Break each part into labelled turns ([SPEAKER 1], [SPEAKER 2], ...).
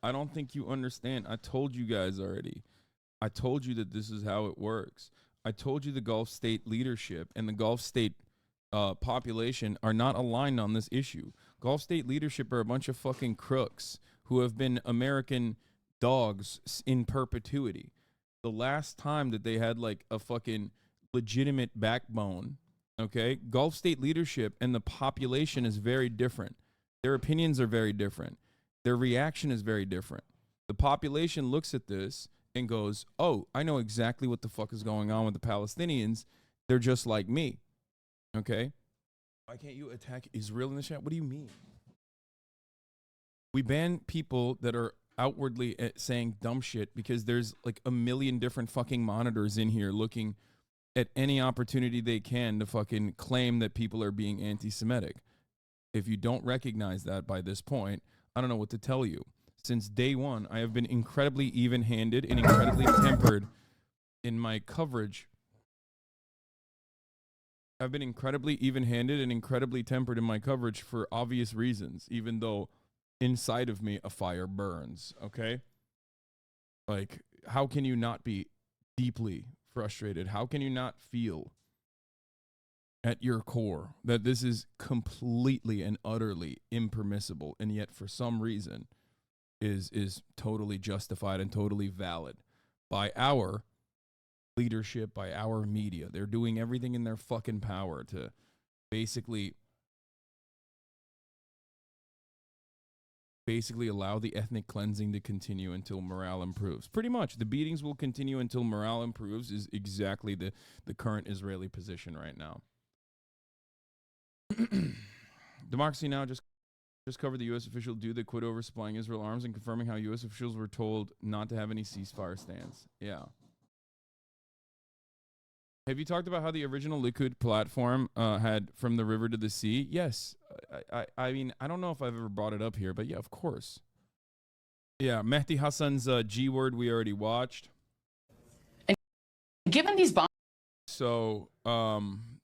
[SPEAKER 1] I don't think you understand. I told you guys already. I told you that this is how it works. I told you the Gulf state leadership and the Gulf state population are not aligned on this issue. Gulf state leadership are a bunch of fucking crooks who have been American dogs in perpetuity. The last time that they had like a fucking legitimate backbone, okay, Gulf state leadership and the population is very different. Their opinions are very different. Their reaction is very different. The population looks at this and goes, oh, I know exactly what the fuck is going on with the Palestinians. They're just like me. Okay? Why can't you attack Israel in the chat? What do you mean? We ban people that are outwardly saying dumb shit because there's like a million different fucking monitors in here looking at any opportunity they can to fucking claim that people are being anti-Semitic. If you don't recognize that by this point, I don't know what to tell you. Since day one, I have been incredibly even-handed and incredibly tempered in my coverage. I've been incredibly even-handed and incredibly tempered in my coverage for obvious reasons, even though inside of me a fire burns, okay? Like, how can you not be deeply frustrated? How can you not feel at your core that this is completely and utterly impermissible, and yet for some reason is totally justified and totally valid by our leadership, by our media? They're doing everything in their fucking power to basically allow the ethnic cleansing to continue until morale improves. Pretty much, the beatings will continue until morale improves is exactly the current Israeli position right now. Democracy Now! just covered the U.S. official dude that quit over supplying Israel arms and confirming how U.S. officials were told not to have any ceasefire stance. Yeah. Have you talked about how the original Likud platform had from the river to the sea? Yes. I mean, I don't know if I've ever brought it up here, but yeah, of course. Yeah, Mehdi Hassan's G word we already watched.
[SPEAKER 2] And given these bombs.
[SPEAKER 1] So,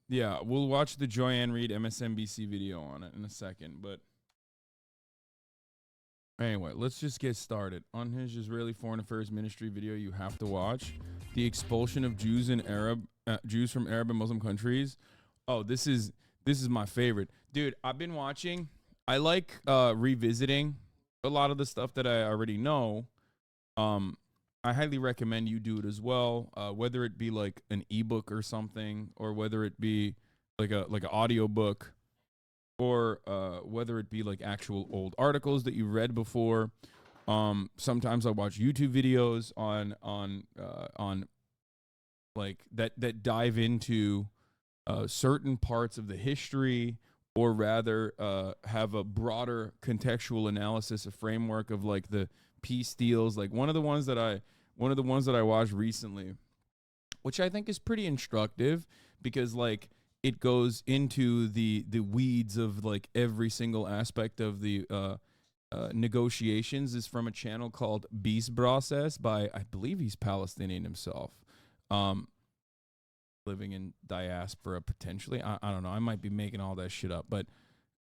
[SPEAKER 1] yeah, we'll watch the Joyanne Reid MSNBC video on it in a second, but anyway, let's just get started. Unhinged Israeli Foreign Affairs Ministry video you have to watch. The expulsion of Jews from Arab and Muslim countries. Oh, this is my favorite. Dude, I've been watching. I like revisiting a lot of the stuff that I already know. I highly recommend you do it as well. Whether it be like an ebook or something, or whether it be like an audio book, or whether it be like actual old articles that you read before. Sometimes I watch YouTube videos on like that dive into certain parts of the history, or rather have a broader contextual analysis, a framework of like the peace deals. Like one of the ones that I watched recently, which I think is pretty instructive, because like it goes into the weeds of like every single aspect of the negotiations, is from a channel called Beast Process by, I believe he's Palestinian himself, living in diaspora potentially. I don't know. I might be making all that shit up, but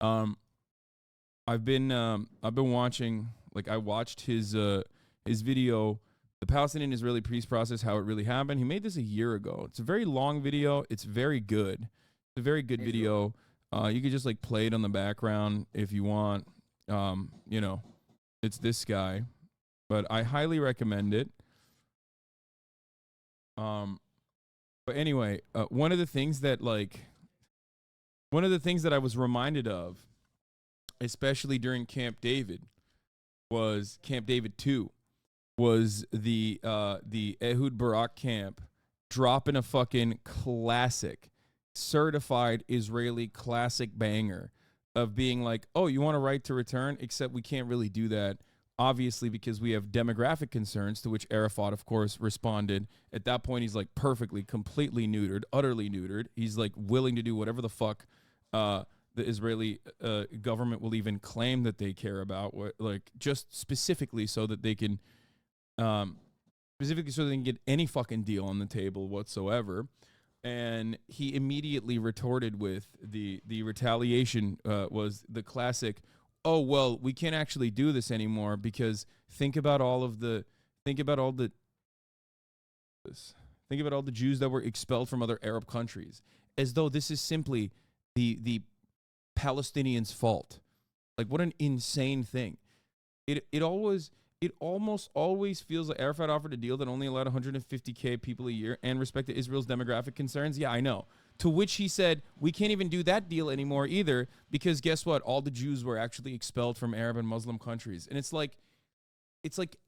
[SPEAKER 1] I've been watching, like I watched his video, The Palestinian-Israeli Peace Process, How It Really Happened. He made this a year ago. It's a very long video. It's very good. It's a very good video. You could just like play it on the background if you want. You know, it's this guy, but I highly recommend it. But anyway, one of the things that I was reminded of, especially during Camp David 2, was the Ehud Barak camp dropping a fucking classic, certified Israeli classic banger of being like, oh, you want a right to return, except we can't really do that, obviously, because we have demographic concerns, to which Arafat, of course, responded. At that point, he's like perfectly, completely neutered, utterly neutered. He's like willing to do whatever the fuck the Israeli government will even claim that they care about, like just specifically so that they can get any fucking deal on the table whatsoever. And he immediately retorted with the retaliation was the classic, oh well, we can't actually do this anymore because think about all the think about all the Jews that were expelled from other Arab countries, as though this is simply the Palestinians' fault. Like, what an insane thing. It almost always feels like Arafat offered a deal that only allowed 150K people a year and respected Israel's demographic concerns. Yeah, I know. To which he said, we can't even do that deal anymore either because guess what? All the Jews were actually expelled from Arab and Muslim countries. And it's like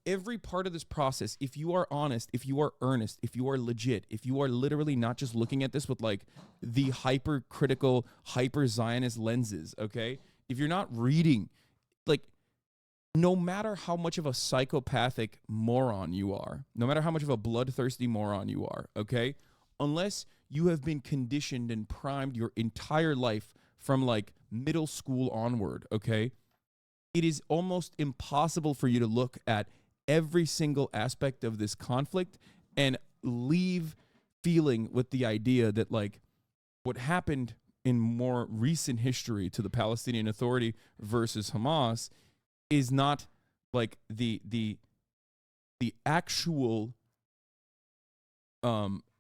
[SPEAKER 1] every part of this process, if you are honest, if you are earnest, if you are legit, if you are literally not just looking at this with like the hypercritical, hyper Zionist lenses, okay? If you're not reading, like, no matter how much of a psychopathic moron you are, no matter how much of a bloodthirsty moron you are, okay? Unless you have been conditioned and primed your entire life from like middle school onward, okay? It is almost impossible for you to look at every single aspect of this conflict and leave feeling with the idea that like what happened in more recent history to the Palestinian Authority versus Hamas is not like the actual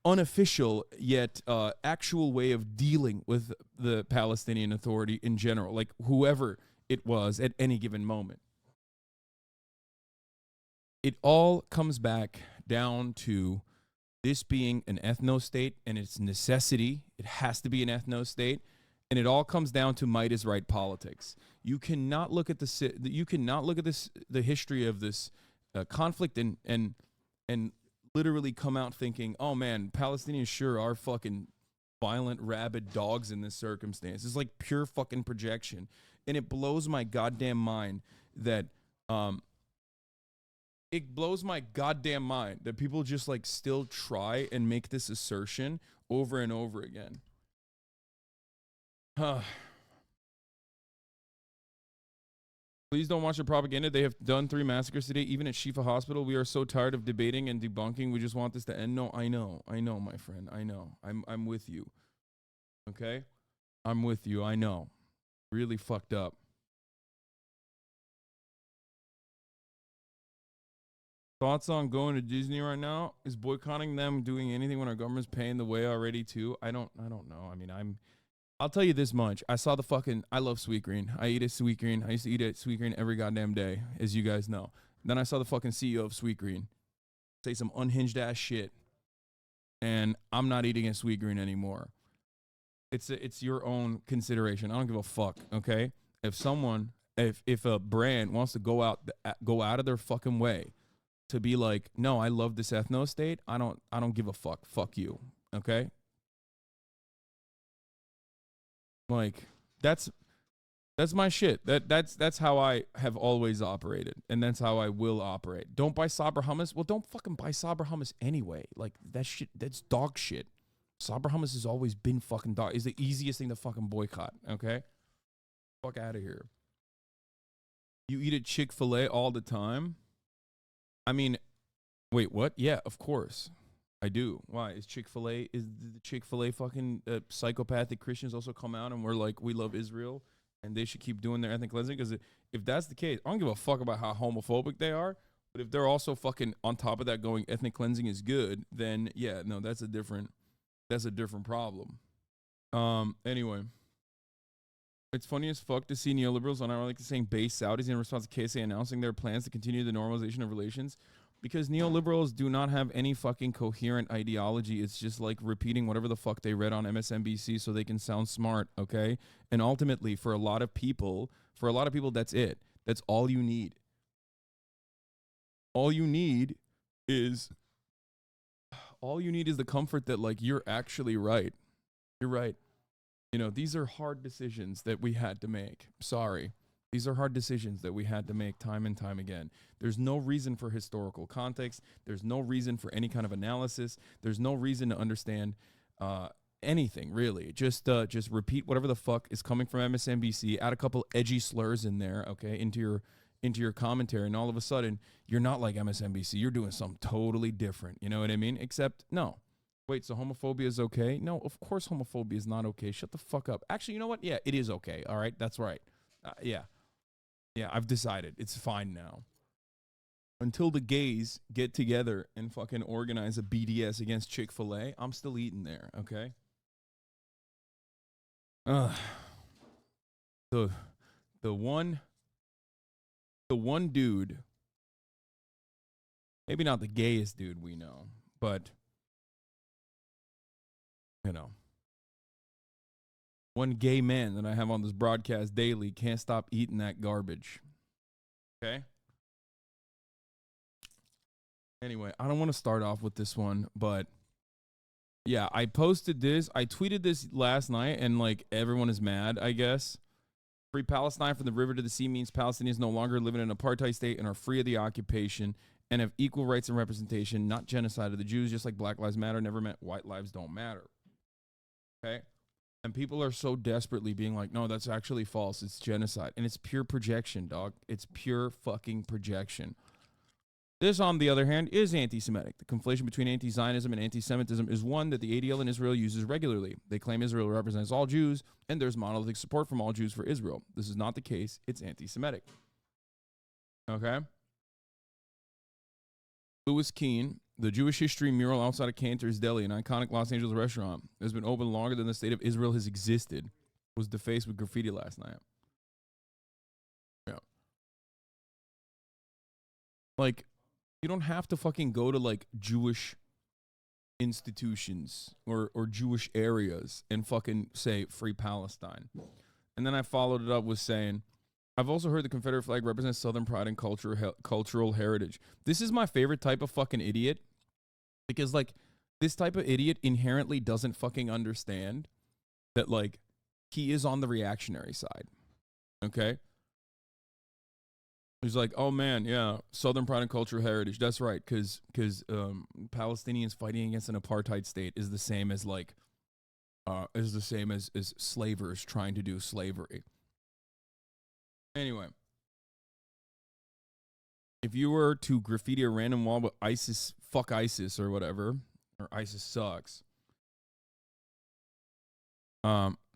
[SPEAKER 1] unofficial yet actual way of dealing with the Palestinian Authority in general, like whoever it was at any given moment. It all comes back down to this being an ethno-state and its necessity. It has to be an ethno-state. And it all comes down to might is right politics. You cannot look at the history of this conflict and literally come out thinking, oh man, Palestinians sure are fucking violent, rabid dogs in this circumstance. It's like pure fucking projection. And it blows my goddamn mind that people just like still try and make this assertion over and over again. Please don't watch the propaganda. They have done 3 massacres today, even at Shifa Hospital. We are so tired of debating and debunking. We just want this to end. No, I know, my friend. I know. I'm with you. Okay? I'm with you. I know. Really fucked up. Thoughts on going to Disney right now? Is boycotting them doing anything when our government's paying the way already too? I don't know. I mean, I'll tell you this much. I love Sweetgreen. I eat at Sweetgreen. I used to eat at Sweetgreen every goddamn day, as you guys know. Then I saw the fucking CEO of Sweetgreen say some unhinged ass shit. And I'm not eating at Sweetgreen anymore. It's your own consideration. I don't give a fuck, okay? If a brand wants to go out of their fucking way to be like, no, I love this ethno state, I don't give a fuck. Fuck you. Okay? Like, that's my shit. That's how I have always operated, and that's how I will operate. Don't buy Sabra hummus. Well, don't fucking buy Sabra hummus anyway. Like, that shit, that's dog shit. Sabra hummus has always been fucking dog. It's the easiest thing to fucking boycott, okay? Fuck out of here. You eat at Chick-fil-A all the time? I mean, wait, what? Yeah, of course. I do. Why? Is the Chick-fil-A fucking psychopathic Christians also come out and we're like, we love Israel and they should keep doing their ethnic cleansing? Because if that's the case, I don't give a fuck about how homophobic they are. But if they're also fucking on top of that going ethnic cleansing is good, then yeah, no, that's a different problem. Anyway. It's funny as fuck to see neoliberals unironically saying base Saudis in response to KSA announcing their plans to continue the normalization of relations, because neoliberals do not have any fucking coherent ideology. It's just like repeating whatever the fuck they read on MSNBC so they can sound smart, okay? And ultimately, for a lot of people, that's it. That's all you need. All you need is the comfort that like you're actually right. You're right. You know, these are hard decisions that we had to make. Sorry. These are hard decisions that we had to make time and time again. There's no reason for historical context. There's no reason for any kind of analysis. There's no reason to understand anything, really. Just repeat whatever the fuck is coming from MSNBC, add a couple edgy slurs in there, okay, into your commentary, and all of a sudden, you're not like MSNBC. You're doing something totally different. You know what I mean? Except, no. Wait, so homophobia is okay? No, of course homophobia is not okay. Shut the fuck up. Actually, you know what? Yeah, it is okay. All right, that's right. Yeah. Yeah, I've decided. It's fine now. Until the gays get together and fucking organize a BDS against Chick-fil-A, I'm still eating there, okay? Uh, the the one dude, maybe not the gayest dude we know, but you know, one gay man that I have on this broadcast daily can't stop eating that garbage. Okay? Anyway, I don't want to start off with this one, but yeah, I posted this. I tweeted this last night, and like everyone is mad, I guess. Free Palestine from the river to the sea means Palestinians no longer live in an apartheid state and are free of the occupation and have equal rights and representation, not genocide of the Jews, just like Black Lives Matter never meant white lives don't matter. Okay? And people are so desperately being like, no, that's actually false. It's genocide. And it's pure projection, dog. It's pure fucking projection. This, on the other hand, is anti-Semitic. The conflation between anti-Zionism and anti-Semitism is one that the ADL in Israel uses regularly. They claim Israel represents all Jews, and there's monolithic support from all Jews for Israel. This is not the case. It's anti-Semitic. Okay? Louis Keene, the Jewish history mural outside of Cantor's Deli, an iconic Los Angeles restaurant, has been open longer than the state of Israel has existed, was defaced with graffiti last night. Yeah. Like, you don't have to fucking go to like Jewish institutions or Jewish areas and fucking say free Palestine. And then I followed it up with saying, I've also heard the Confederate flag represents Southern pride and cultural heritage. This is my favorite type of fucking idiot because like this type of idiot inherently doesn't fucking understand that like he is on the reactionary side. Okay? He's like, oh man, yeah, Southern pride and cultural heritage. That's right, because Palestinians fighting against an apartheid state is the same as like, as slavers trying to do slavery. Anyway, if you were to graffiti a random wall with ISIS, fuck ISIS or whatever, or ISIS sucks,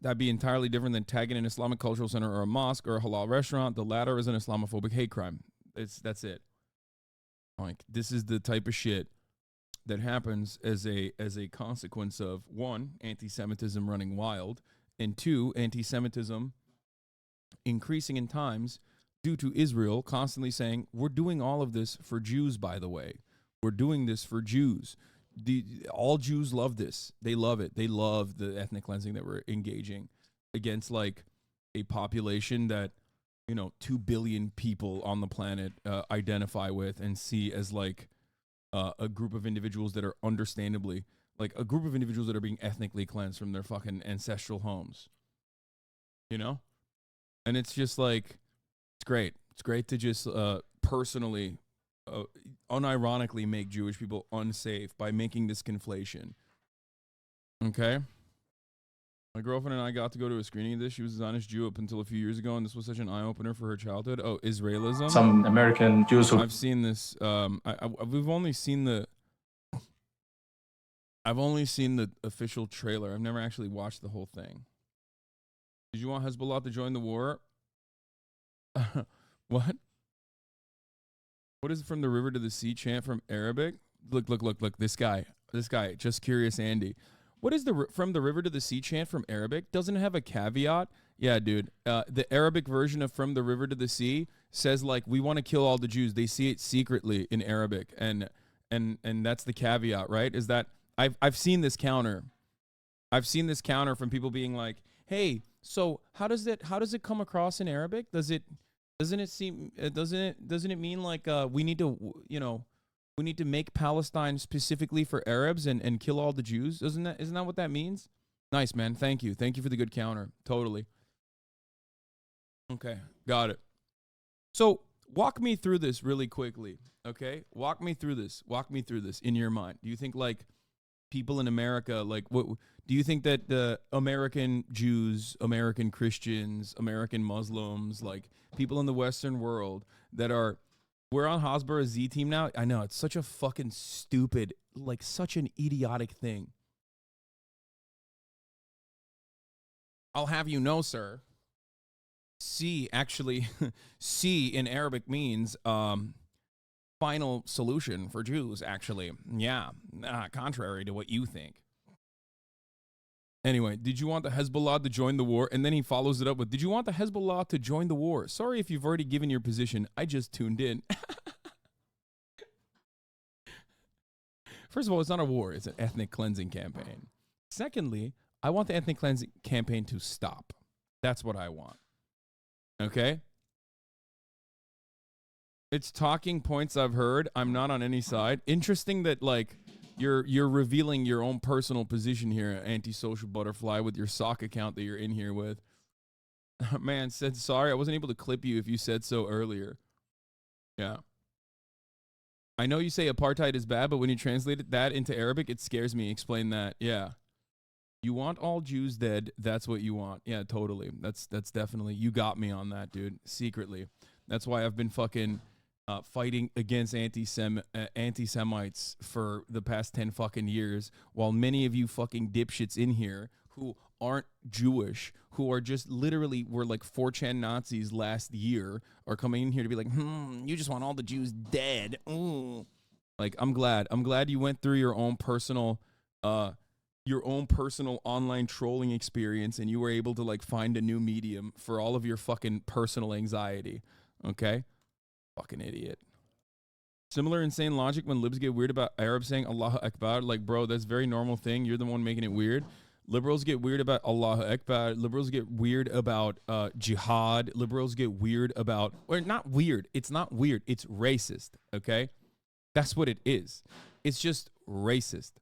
[SPEAKER 1] that'd be entirely different than tagging an Islamic cultural center or a mosque or a halal restaurant. The latter is an Islamophobic hate crime. That's it. Like, this is the type of shit that happens as a consequence of, one, anti-Semitism running wild, and two, anti-Semitism increasing in times due to Israel constantly saying, we're doing all of this for Jews, by the way. We're doing this for Jews. All Jews love this. They love it. They love the ethnic cleansing that we're engaging against like a population that, 2 billion people on the planet identify with and see as like a group of individuals that are understandably like a group of individuals that are being ethnically cleansed from their fucking ancestral homes, and it's just like, it's great. It's great to just personally unironically make Jewish people unsafe by making this conflation. Okay? My girlfriend and I got to go to a screening of this. She was a Zionist Jew up until a few years ago, and this was such an eye-opener for her childhood. Oh, Israelism?
[SPEAKER 3] Some American Jews who...
[SPEAKER 1] I've seen this. We've only seen the... I've only seen the official trailer. I've never actually watched the whole thing. Did you want Hezbollah to join the war? What? What is from the river to the sea chant from Arabic? Look. This guy. Just curious, Andy. What is the from the river to the sea chant from Arabic? Doesn't it have a caveat? Yeah, dude. The Arabic version of from the river to the sea says like, we want to kill all the Jews. They see it secretly in Arabic, and that's the caveat, right? Is that I've seen this counter. I've seen this counter from people being like, hey, so how does it come across in Arabic? Doesn't it mean like we need to make Palestine specifically for Arabs and kill all the Jews? Isn't that what that means? Nice, man. Thank you for the good counter. Totally. Okay, got it. So walk me through this really quickly. Okay, walk me through this in your mind. Do you think like people in America, like what do you think that the American Jews, American Christians, American Muslims, like people in the Western world that are, we're on Hasbara's Z team now. I know it's such a fucking stupid, like such an idiotic thing. I'll have you know, sir, C actually, C in Arabic means final solution for Jews, actually. Yeah, contrary to what you think. Anyway, did you want the Hezbollah to join the war? And then he follows it up with, did you want the Hezbollah to join the war? Sorry if you've already given your position. I just tuned in. First of all, it's not a war. It's an ethnic cleansing campaign. Secondly, I want the ethnic cleansing campaign to stop. That's what I want. Okay? It's talking points I've heard. I'm not on any side. Interesting that, like, you're revealing your own personal position here, antisocial butterfly, with your sock account that you're in here with. Man, said sorry. I wasn't able to clip you if you said so earlier. Yeah. I know you say apartheid is bad, but when you translate that into Arabic, it scares me. Explain that. Yeah. You want all Jews dead. That's what you want. Yeah, totally. That's definitely, you got me on that, dude. Secretly. That's why I've been fucking fighting against anti-Semites for the past 10 fucking years, while many of you fucking dipshits in here who aren't Jewish, who are just literally were like 4chan Nazis last year, are coming in here to be like, you just want all the Jews dead. Ooh. Like, I'm glad you went through your own personal online trolling experience, and you were able to like find a new medium for all of your fucking personal anxiety. Okay? Fucking idiot. Similar insane logic when libs get weird about Arabs saying Allahu Akbar. Like, bro, that's a very normal thing. You're the one making it weird. Liberals get weird about Allahu Akbar. Liberals get weird about jihad. Liberals get weird about, or not weird. It's not weird. It's racist. Okay? That's what it is. It's just racist.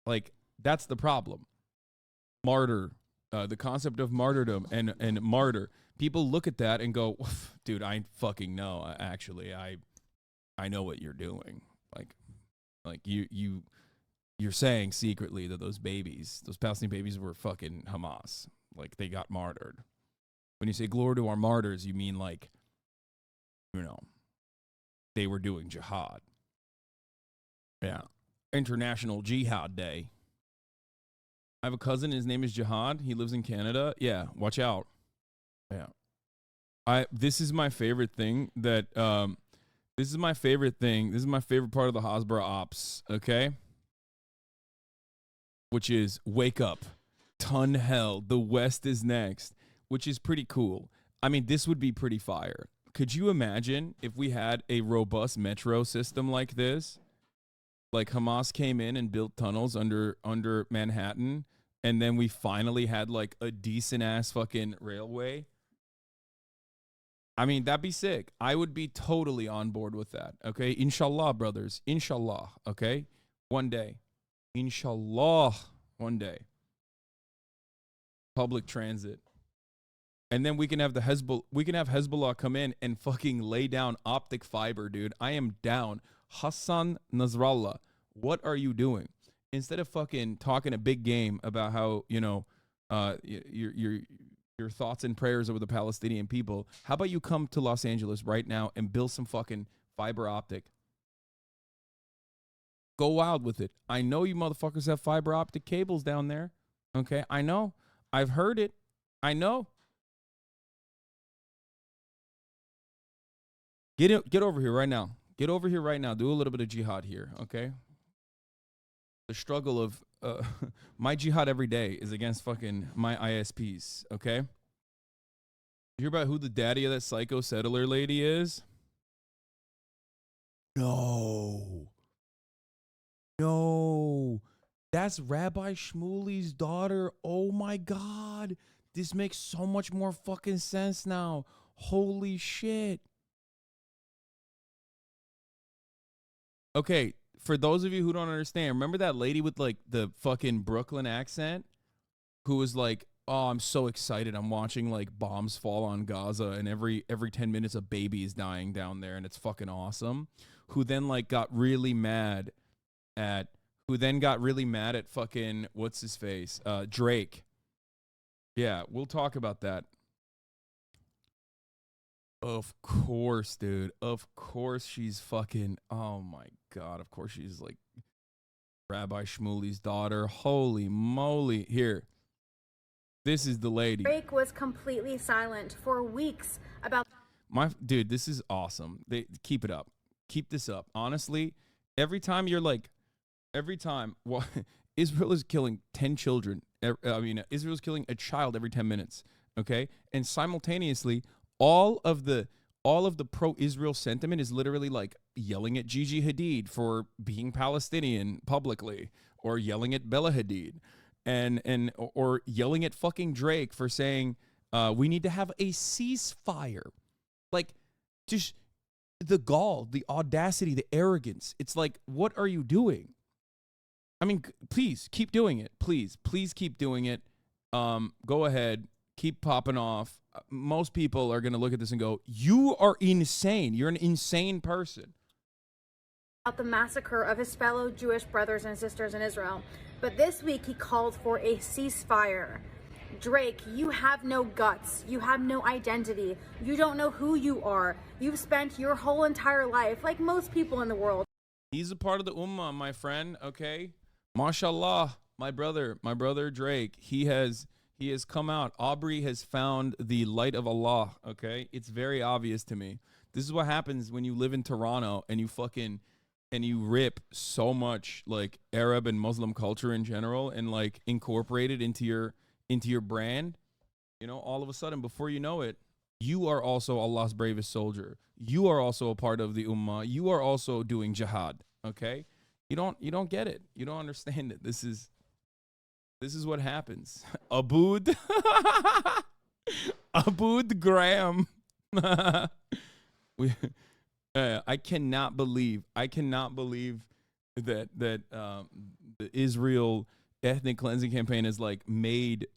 [SPEAKER 1] Like, that's the problem. Martyr. The concept of martyrdom and martyr. People look at that and go, dude, I fucking know. Actually, I know what you're doing. Like you're saying secretly that those Palestinian babies were fucking Hamas. Like, they got martyred. When you say glory to our martyrs, you mean, like, you know, they were doing jihad. Yeah. International Jihad Day. I have a cousin. His name is Jihad. He lives in Canada. Yeah, watch out. Yeah. This is my favorite thing that this is my favorite part of the Hasbara ops, okay? Which is wake up. Ton hell. The West is next, which is pretty cool. I mean, this would be pretty fire. Could you imagine if we had a robust metro system like this? Like, Hamas came in and built tunnels under Manhattan, and then we finally had like a decent ass fucking railway. I mean, that'd be sick. I would be totally on board with that. Okay. Inshallah, brothers. Inshallah. Okay. One day. Inshallah. One day. Public transit. And then we can have Hezbollah come in and fucking lay down optic fiber, dude. I am down. Hassan Nasrallah, what are you doing? Instead of fucking talking a big game about how, you know, your thoughts and prayers over the Palestinian people, how about you come to Los Angeles right now and build some fucking fiber optic? Go wild with it. I know you motherfuckers have fiber optic cables down there. Okay, I know. I've heard it. I know. Get over here right now. Get over here right now. Do a little bit of jihad here, okay? The struggle of my jihad every day is against fucking my ISPs, okay? You hear about who the daddy of that psycho settler lady is? No. That's Rabbi Shmuley's daughter. Oh my God. This makes so much more fucking sense now. Holy shit. Okay, for those of you who don't understand, remember that lady with like the fucking Brooklyn accent who was like, "Oh, I'm so excited. I'm watching like bombs fall on Gaza, and every 10 minutes a baby is dying down there, and it's fucking awesome." Who then like got really mad at fucking what's his face? Drake. Yeah, we'll talk about that. Of course, dude. Of course she's fucking, oh my God. Of course she's like Rabbi Shmuley's daughter. Holy moly. Here. This is the lady.
[SPEAKER 3] Drake was completely silent for weeks about
[SPEAKER 1] Dude, this is awesome. They keep it up. Keep this up. Honestly, every time well, Israel is killing 10 children. Israel's killing a child every 10 minutes. Okay? And simultaneously, all of the pro-Israel sentiment is literally like yelling at Gigi Hadid for being Palestinian publicly, or yelling at Bella Hadid, or yelling at fucking Drake for saying we need to have a ceasefire. Like, just the gall, the audacity, the arrogance. It's like, what are you doing? I mean, please keep doing it. Please keep doing it. Go ahead. Keep popping off. Most people are going to look at this and go, you are insane. You're an insane person.
[SPEAKER 3] About the massacre of his fellow Jewish brothers and sisters in Israel. But this week he called for a ceasefire. Drake, you have no guts. You have no identity. You don't know who you are. You've spent your whole entire life, like most people in the world.
[SPEAKER 1] He's a part of the Ummah, my friend, okay? Mashallah, my brother Drake, he has come out. Aubrey has found the light of Allah, okay? It's very obvious to me. This is what happens when you live in Toronto and you rip so much like Arab and Muslim culture in general and like incorporate it into your brand. You know, all of a sudden, before you know it, you are also Allah's bravest soldier. You are also a part of the Ummah. You are also doing jihad, okay? You don't get it. You don't understand it. This is what happens. Abood Graham. I cannot believe that the Israel ethnic cleansing campaign has like made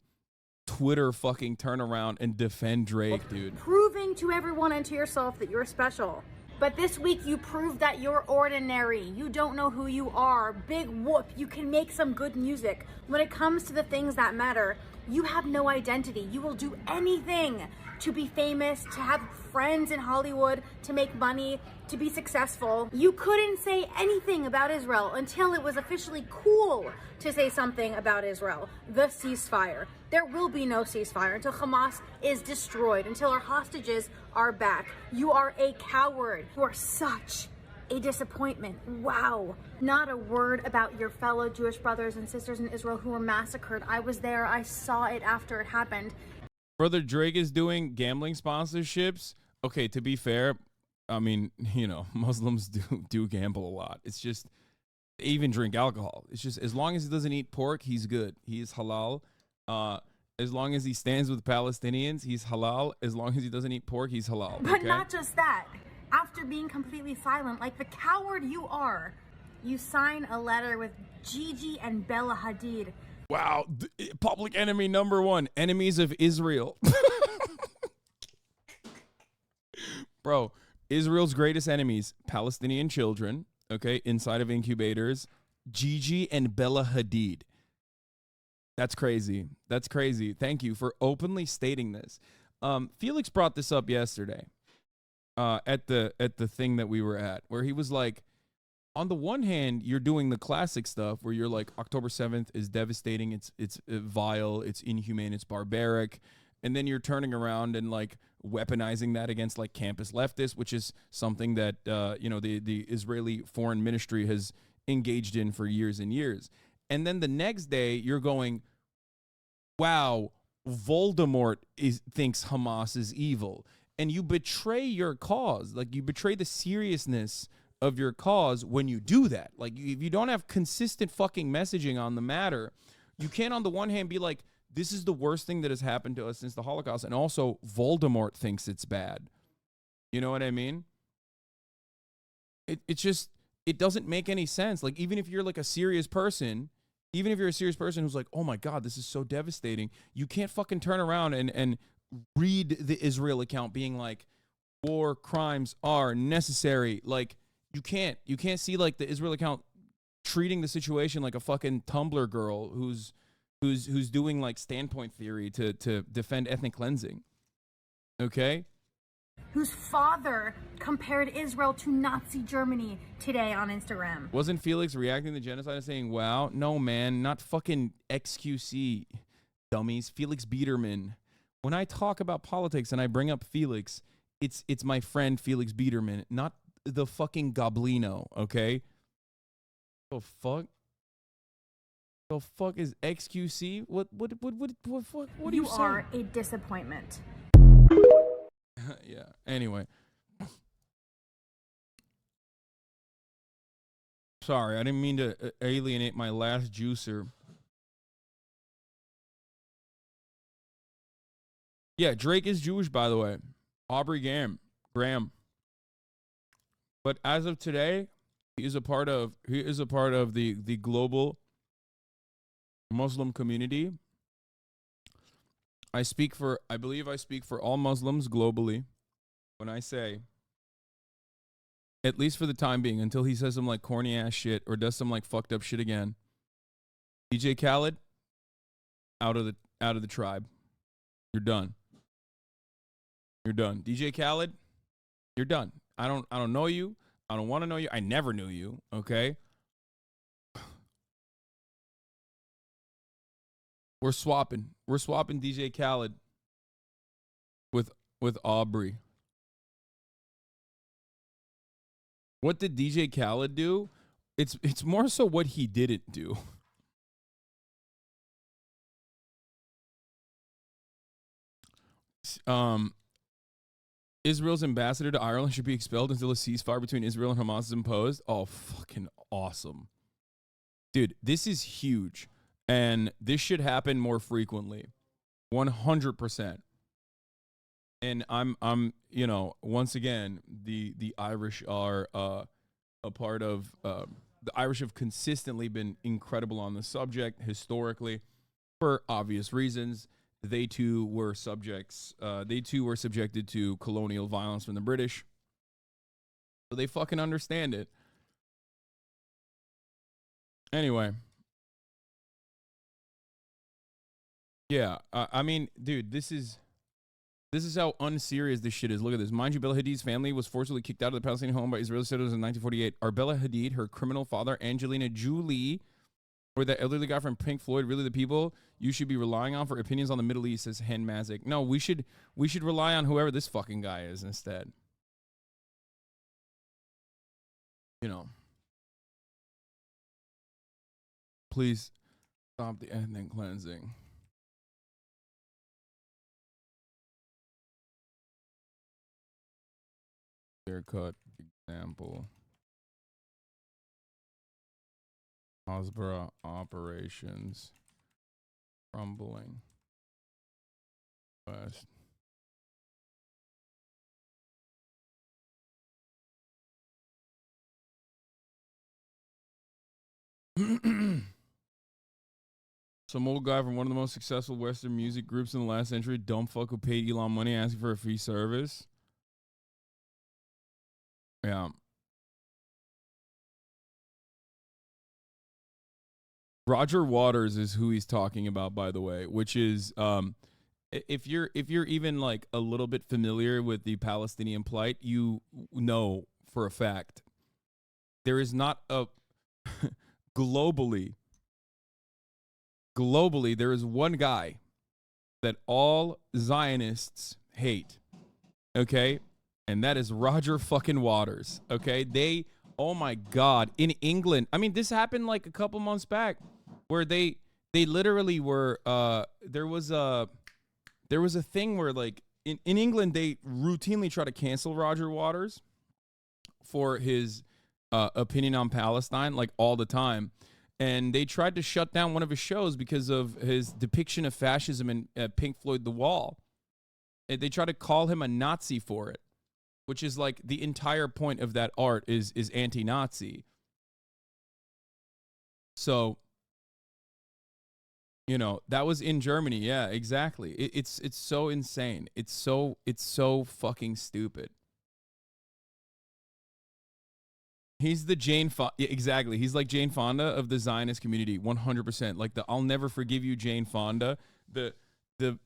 [SPEAKER 1] Twitter fucking turn around and defend Drake, dude.
[SPEAKER 3] Proving to everyone and to yourself that you're special. But this week you proved that you're ordinary. You don't know who you are. Big whoop. You can make some good music. When it comes to the things that matter, you have no identity. You will do anything to be famous, to have friends in Hollywood, to make money, to be successful. You couldn't say anything about Israel until it was officially cool to say something about Israel. The ceasefire. There will be no ceasefire until Hamas is destroyed, until our hostages are back. You are a coward. You are such a disappointment. Wow. Not a word about your fellow Jewish brothers and sisters in Israel who were massacred. I was there. I saw it after it happened.
[SPEAKER 1] Brother Drake is doing gambling sponsorships. Okay, to be fair, I mean, you know, Muslims do gamble a lot. It's just, they even drink alcohol. It's just, as long as he doesn't eat pork, he's good. He is halal. As long as he stands with Palestinians, he's halal. As long as he doesn't eat pork, he's halal.
[SPEAKER 3] But not just that. After being completely silent, like the coward you are, you sign a letter with Gigi and Bella Hadid.
[SPEAKER 1] Wow. Public enemy number one. Enemies of Israel. Bro, Israel's greatest enemies, Palestinian children, okay, inside of incubators, Gigi and Bella Hadid. That's crazy. That's crazy. Thank you for openly stating this. Felix brought this up yesterday at the thing that we were at, where he was like, on the one hand, you're doing the classic stuff where you're like, October 7th is devastating. It's vile. It's inhumane. It's barbaric. And then you're turning around and like weaponizing that against like campus leftists, which is something that, the Israeli foreign ministry has engaged in for years and years. And then the next day you're going, wow, Voldemort thinks Hamas is evil. And you betray your cause. Like, you betray the seriousness of your cause when you do that. Like, if you don't have consistent fucking messaging on the matter, you can't on the one hand be like, this is the worst thing that has happened to us since the Holocaust, and also Voldemort thinks it's bad. You know what I mean? It doesn't make any sense. Like, even if you're like a serious person, who's like, oh my God, this is so devastating, you can't fucking turn around and read the Israel account being like, war crimes are necessary. Like, you can't see like the Israel account treating the situation like a fucking Tumblr girl who's doing like standpoint theory to defend ethnic cleansing. Okay?
[SPEAKER 3] Whose father compared Israel to Nazi Germany today on Instagram.
[SPEAKER 1] Wasn't Felix reacting to genocide and saying, wow, no man, not fucking XQC. dummies. Felix Biederman. When I talk about politics and I bring up Felix, it's my friend Felix Biederman, not the fucking Goblino, okay? The fuck? The fuck is XQC? What do you say?
[SPEAKER 3] You are a disappointment.
[SPEAKER 1] Yeah. Anyway. Sorry, I didn't mean to alienate my last juicer. Yeah, Drake is Jewish, by the way. Aubrey Graham. But as of today, he is a part of the global Muslim community. I believe I speak for all Muslims globally when I say, at least for the time being, until he says some like corny ass shit or does some like fucked up shit again, DJ Khaled, out of the tribe. You're done. You're done. DJ Khaled, you're done. I don't know you. I don't want to know you. I never knew you, okay? We're swapping. We're swapping DJ Khaled with Aubrey. What did DJ Khaled do? It's more so what he didn't do. Israel's ambassador to Ireland should be expelled until a ceasefire between Israel and Hamas is imposed. Oh, fucking awesome. Dude, this is huge. And this should happen more frequently. 100%. And I'm once again, the Irish are a part of the Irish have consistently been incredible on the subject historically for obvious reasons. They too were subjected to colonial violence from the British. So they fucking understand it. Anyway. Yeah, I mean, dude, this is how unserious this shit is. Look at this. Mind you, Bella Hadid's family was forcibly kicked out of the Palestinian home by Israeli settlers in 1948. Are Bella Hadid, her criminal father, Angelina Jolie, or that elderly guy from Pink Floyd really the people you should be relying on for opinions on the Middle East, says Hen Mazik. No, we should rely on whoever this fucking guy is instead. You know. Please stop the ethnic cleansing. Haircut example. Hasbara operations crumbling. West. Some old guy from one of the most successful Western music groups in the last century, dumb fuck who paid Elon money asking for a free service. Yeah. Roger Waters is who he's talking about, by the way, which is if you're even like a little bit familiar with the Palestinian plight, you know for a fact there is not a globally there is one guy that all Zionists hate. Okay? And that is Roger fucking Waters. Okay? Oh my God. In England, I mean, this happened like a couple months back where they literally were, there was a thing where like in England, they routinely try to cancel Roger Waters for his opinion on Palestine, like all the time. And they tried to shut down one of his shows because of his depiction of fascism in Pink Floyd The Wall. And they tried to call him a Nazi for it, which is like the entire point of that art is anti-Nazi. So, you know, that was in Germany. Yeah, exactly. It's so insane. It's so fucking stupid. He's the Jane Fonda. Yeah, exactly. He's like Jane Fonda of the Zionist community, 100%. Like the I'll never forgive you, Jane Fonda. The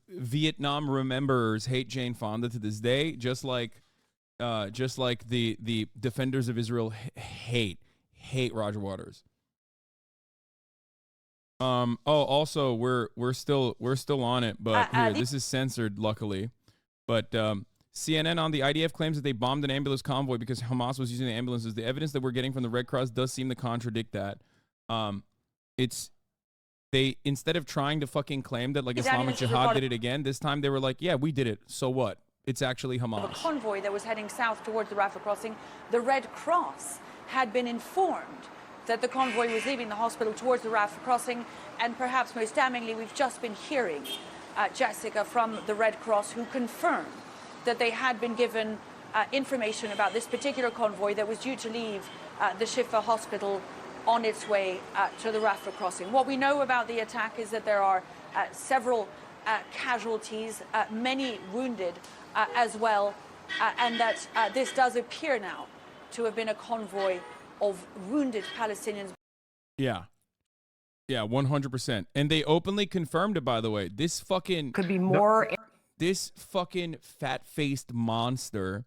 [SPEAKER 1] Vietnam rememberers hate Jane Fonda to this day, just like the defenders of Israel hate Roger Waters. Also, we're still on it, but here, this is censored, luckily. But CNN on the IDF claims that they bombed an ambulance convoy because Hamas was using the ambulances. The evidence that we're getting from the Red Cross does seem to contradict that. It's they, instead of trying to fucking claim that like Islamic Jihad did it again, this time they were like, yeah, we did it. So what? It's actually Hamas.
[SPEAKER 4] A convoy that was heading south towards the Rafah crossing. The Red Cross had been informed that the convoy was leaving the hospital towards the Rafah crossing, and perhaps most damningly, we've just been hearing, Jessica, from the Red Cross, who confirmed that they had been given information about this particular convoy that was due to leave the Shifa hospital on its way to the Rafah crossing. What we know about the attack is that there are several casualties, many wounded as well, and that this does appear now to have been a convoy of wounded Palestinians.
[SPEAKER 1] Yeah. Yeah, 100%. And they openly confirmed it, by the way. This fucking...
[SPEAKER 5] Could be more...
[SPEAKER 1] This fucking fat-faced monster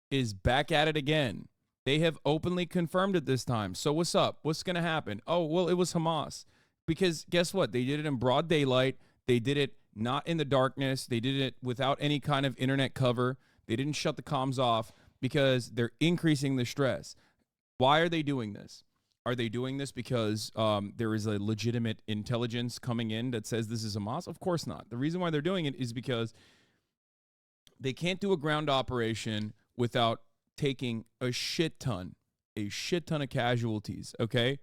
[SPEAKER 1] is back at it again. They have openly confirmed it this time. So what's up? What's going to happen? Oh, well, it was Hamas. Because guess what? They did it in broad daylight. They did it not in the darkness. They did it without any kind of internet cover. They didn't shut the comms off because they're increasing the stress. Why are they doing this? Are they doing this because there is a legitimate intelligence coming in that says this is Hamas? Of course not. The reason why they're doing it is because they can't do a ground operation without taking a shit ton of casualties, okay?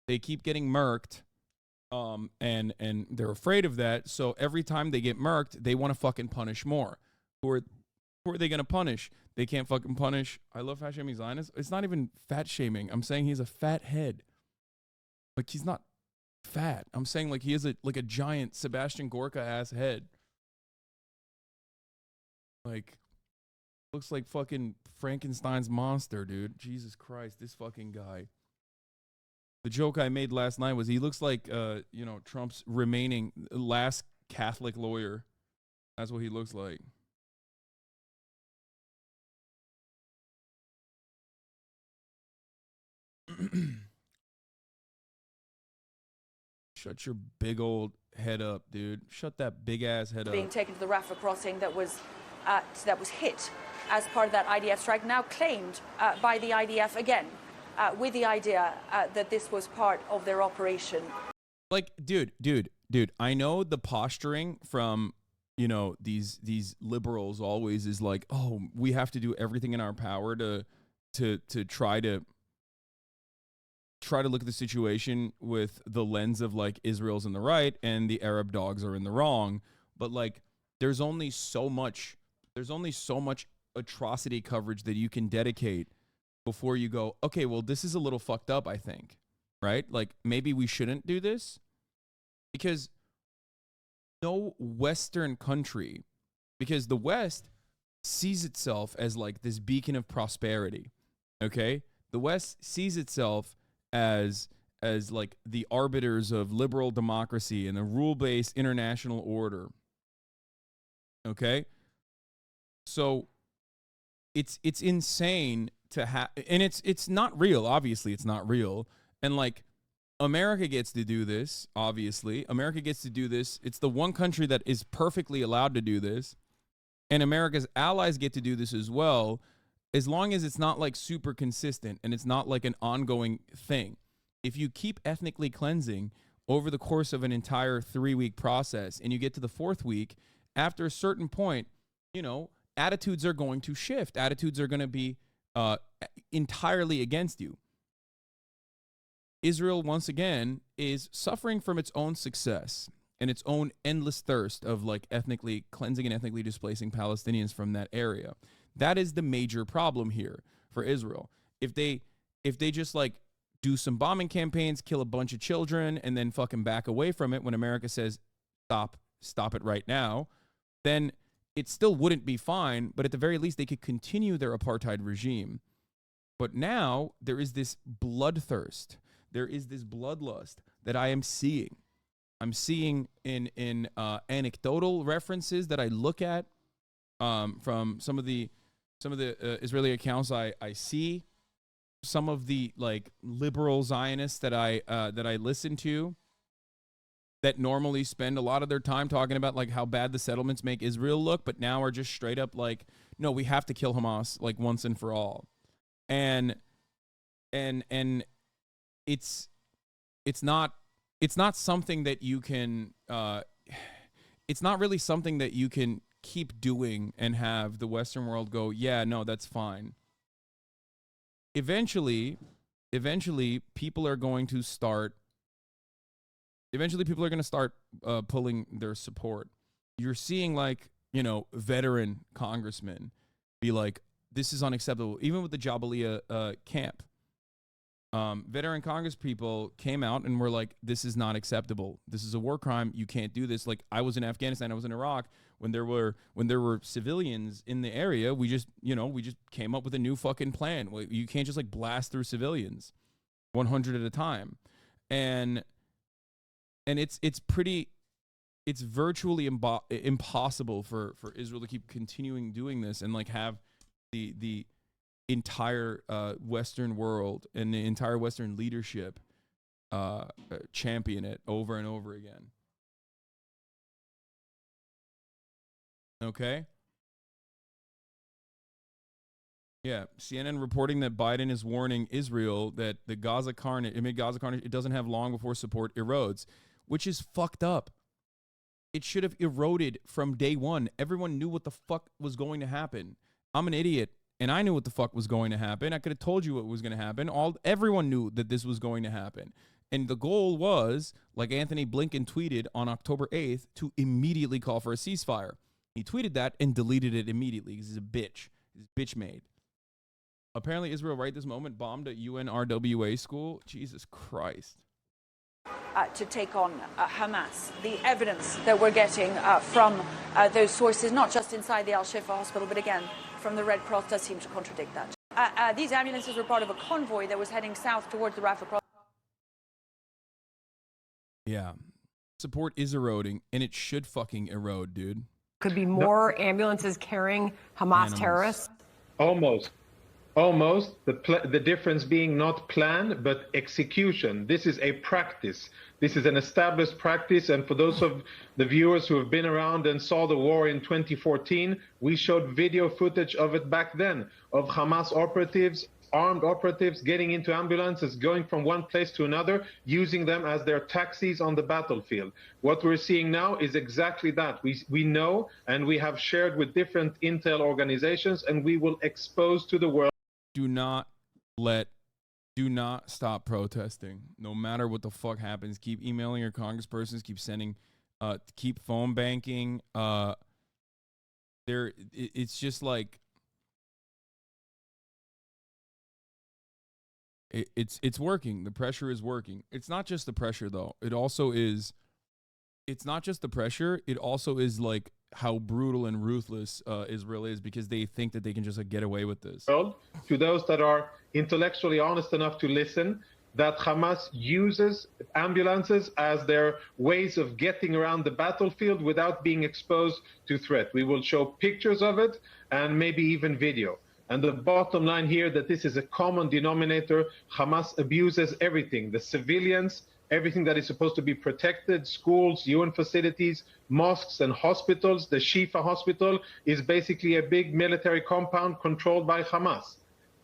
[SPEAKER 1] They keep getting murked, and they're afraid of that, so every time they get murked, they want to fucking punish more. Who are they going to punish? They can't fucking punish. I love fat shaming Zionists. It's not even fat shaming. I'm saying he's a fat head. Like, he's not fat. I'm saying like he has a giant Sebastian Gorka ass head. Like, looks like fucking Frankenstein's monster, dude. Jesus Christ, this fucking guy. The joke I made last night was he looks like Trump's remaining last Catholic lawyer. That's what he looks like. Shut your big old head up, dude. Shut that big ass head up.
[SPEAKER 4] Being taken to the Rafah crossing that was hit as part of that IDF strike, now claimed by the IDF again, with the idea that this was part of their operation.
[SPEAKER 1] Like, dude, I know the posturing from, these liberals always is like, oh, we have to do everything in our power to try to look at the situation with the lens of like Israel's in the right and the Arab dogs are in the wrong. But like, there's only so much atrocity coverage that you can dedicate before you go, okay, well, this is a little fucked up, I think, right? Like, maybe we shouldn't do this, because no Western country, because the West sees itself as like this beacon of prosperity, okay? The West sees itself as like the arbiters of liberal democracy and the rule-based international order. Okay? So it's insane to have, and it's not real. Obviously, it's not real. And like, America gets to do this. Obviously, America gets to do this. It's the one country that is perfectly allowed to do this, and America's allies get to do this as well, as long as it's not like super consistent and it's not like an ongoing thing. If you keep ethnically cleansing over the course of an entire 3-week process and you get to the 4th week, after a certain point, attitudes are going to shift. Attitudes are going to be entirely against you. Israel, once again, is suffering from its own success and its own endless thirst of like ethnically cleansing and ethnically displacing Palestinians from that area. That is the major problem here for Israel. If they just like do some bombing campaigns, kill a bunch of children, and then fucking back away from it when America says, stop it right now, then it still wouldn't be fine, but at the very least, they could continue their apartheid regime. But now there is this bloodthirst. There is this bloodlust that I am seeing. I'm seeing in anecdotal references that I look at from some of the Israeli accounts I see, some of the like liberal Zionists that I listen to, that normally spend a lot of their time talking about like how bad the settlements make Israel look, but now are just straight up like, no, we have to kill Hamas like once and for all. And it's not something that you can it's not really something that you can keep doing and have the Western world go, yeah, no, that's fine. Eventually people are going to start pulling their support. You're seeing like, you know, veteran congressmen be like, this is unacceptable. Even with the Jabalia camp, veteran Congress people came out and were like, this is not acceptable. This is a war crime. You can't do this. Like, I was in Afghanistan, I was in Iraq. When there were civilians in the area, we just came up with a new fucking plan. You can't just like blast through civilians 100 at a time. And it's virtually impossible for Israel to keep continuing doing this and like have the entire Western world and the entire Western leadership champion it over and over again. Okay? Yeah, CNN reporting that Biden is warning Israel that the Gaza carnage, it doesn't have long before support erodes, which is fucked up. It should have eroded from day one. Everyone knew what the fuck was going to happen. I'm an idiot, and I knew what the fuck was going to happen. I could have told you what was going to happen. Everyone knew that this was going to happen. And the goal was, like Anthony Blinken tweeted on October 8th, to immediately call for a ceasefire. He tweeted that and deleted it immediately because he's a bitch. He's bitch made. Apparently, Israel right this moment bombed a UNRWA school. Jesus Christ.
[SPEAKER 4] To take on Hamas. The evidence that we're getting from those sources, not just inside the Al-Shifa hospital, but again, from the Red Cross, does seem to contradict that. These ambulances were part of a convoy that was heading south towards the Rafah crossing.
[SPEAKER 1] Yeah. Support is eroding, and it should fucking erode, dude.
[SPEAKER 5] Could be more ambulances carrying Hamas terrorists?
[SPEAKER 6] Almost. The difference being not plan, but execution. This is a practice. This is an established practice. And for those of the viewers who have been around and saw the war in 2014, we showed video footage of it back then, of Hamas operatives, armed operatives getting into ambulances, going from one place to another, using them as their taxis on the battlefield. What we're seeing now is exactly that. We know, and we have shared with different intel organizations, and we will expose to the world.
[SPEAKER 1] Do not stop protesting. No matter what the fuck happens, keep emailing your congresspersons, keep sending, keep phone banking. It's just like, it's working. The pressure is working. It's not just the pressure though. It's not just the pressure. It also is like how brutal and ruthless Israel is, because they think that they can just like get away with this.
[SPEAKER 6] To those that are intellectually honest enough to listen, that Hamas uses ambulances as their ways of getting around the battlefield without being exposed to threat. We will show pictures of it and maybe even video. And the bottom line here, that this is a common denominator. Hamas abuses everything, the civilians, everything that is supposed to be protected, schools, UN facilities, mosques and hospitals. The Shifa hospital is basically a big military compound controlled by Hamas.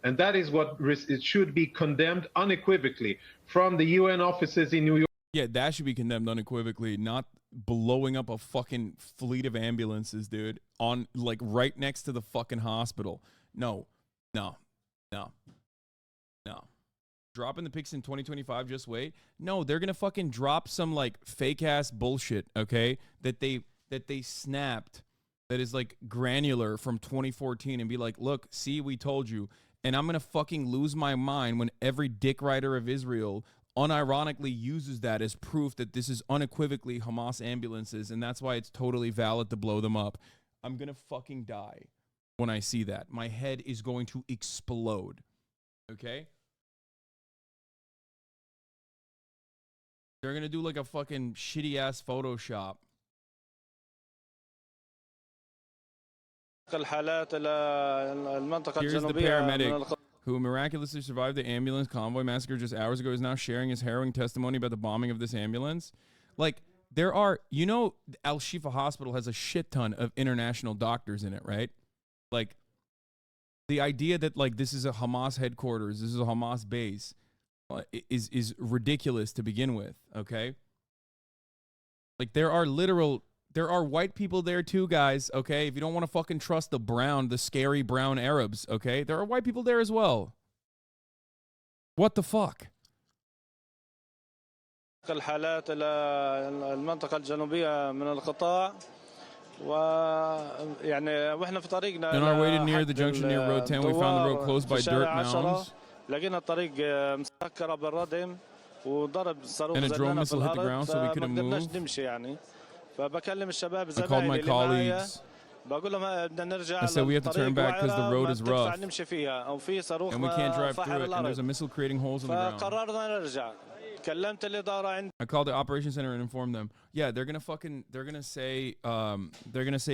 [SPEAKER 6] And that is what it should be condemned unequivocally from the UN offices in New York.
[SPEAKER 1] Yeah, that should be condemned unequivocally, not blowing up a fucking fleet of ambulances, dude, on like right next to the fucking hospital. No. Dropping the pics in 2025, just wait. No, they're gonna fucking drop some like fake ass bullshit, okay? That they snapped, that is like granular from 2014, and be like, look, see, we told you. And I'm gonna fucking lose my mind when every dick rider of Israel unironically uses that as proof that this is unequivocally Hamas ambulances, and that's why it's totally valid to blow them up. I'm gonna fucking die when I see that. My head is going to explode. Okay? They're gonna do like a fucking shitty ass Photoshop. Here's the paramedic who miraculously survived the ambulance convoy massacre just hours ago is now sharing his harrowing testimony about the bombing of this ambulance. Like, there are, you know, Al Shifa Hospital has a shit ton of international doctors in it, right? Like, the idea that, like, this is a Hamas headquarters, this is a Hamas base, is ridiculous to begin with, okay? Like, there are white people there too, guys, okay? If you don't want to fucking trust the scary brown Arabs, okay? There are white people there as well. What the fuck?
[SPEAKER 7] الحالات إلى المنطقة الجنوبية من القطاع ويعني وإحنا في طريقنا
[SPEAKER 1] On our way to near the junction near Road 10, we found the road closed by dirt mounds.
[SPEAKER 7] لقينا الطريق مسكرة بالردم وضرب صاروخ
[SPEAKER 1] زلنا في الأرض فما
[SPEAKER 7] قدرناش نمشي يعني فبكلم الشباب
[SPEAKER 1] زمايلي اللي معايا
[SPEAKER 7] بقول لهم بدنا نرجع
[SPEAKER 1] I said we have to turn back because the road is rough
[SPEAKER 7] نمشي فيها أو في صاروخ
[SPEAKER 1] and we can't drive through it and there's a missile creating holes in the ground.
[SPEAKER 7] فقررنا نرجع كلمت الإدارة عندي.
[SPEAKER 1] I called the operations center and informed them. Yeah, they're gonna say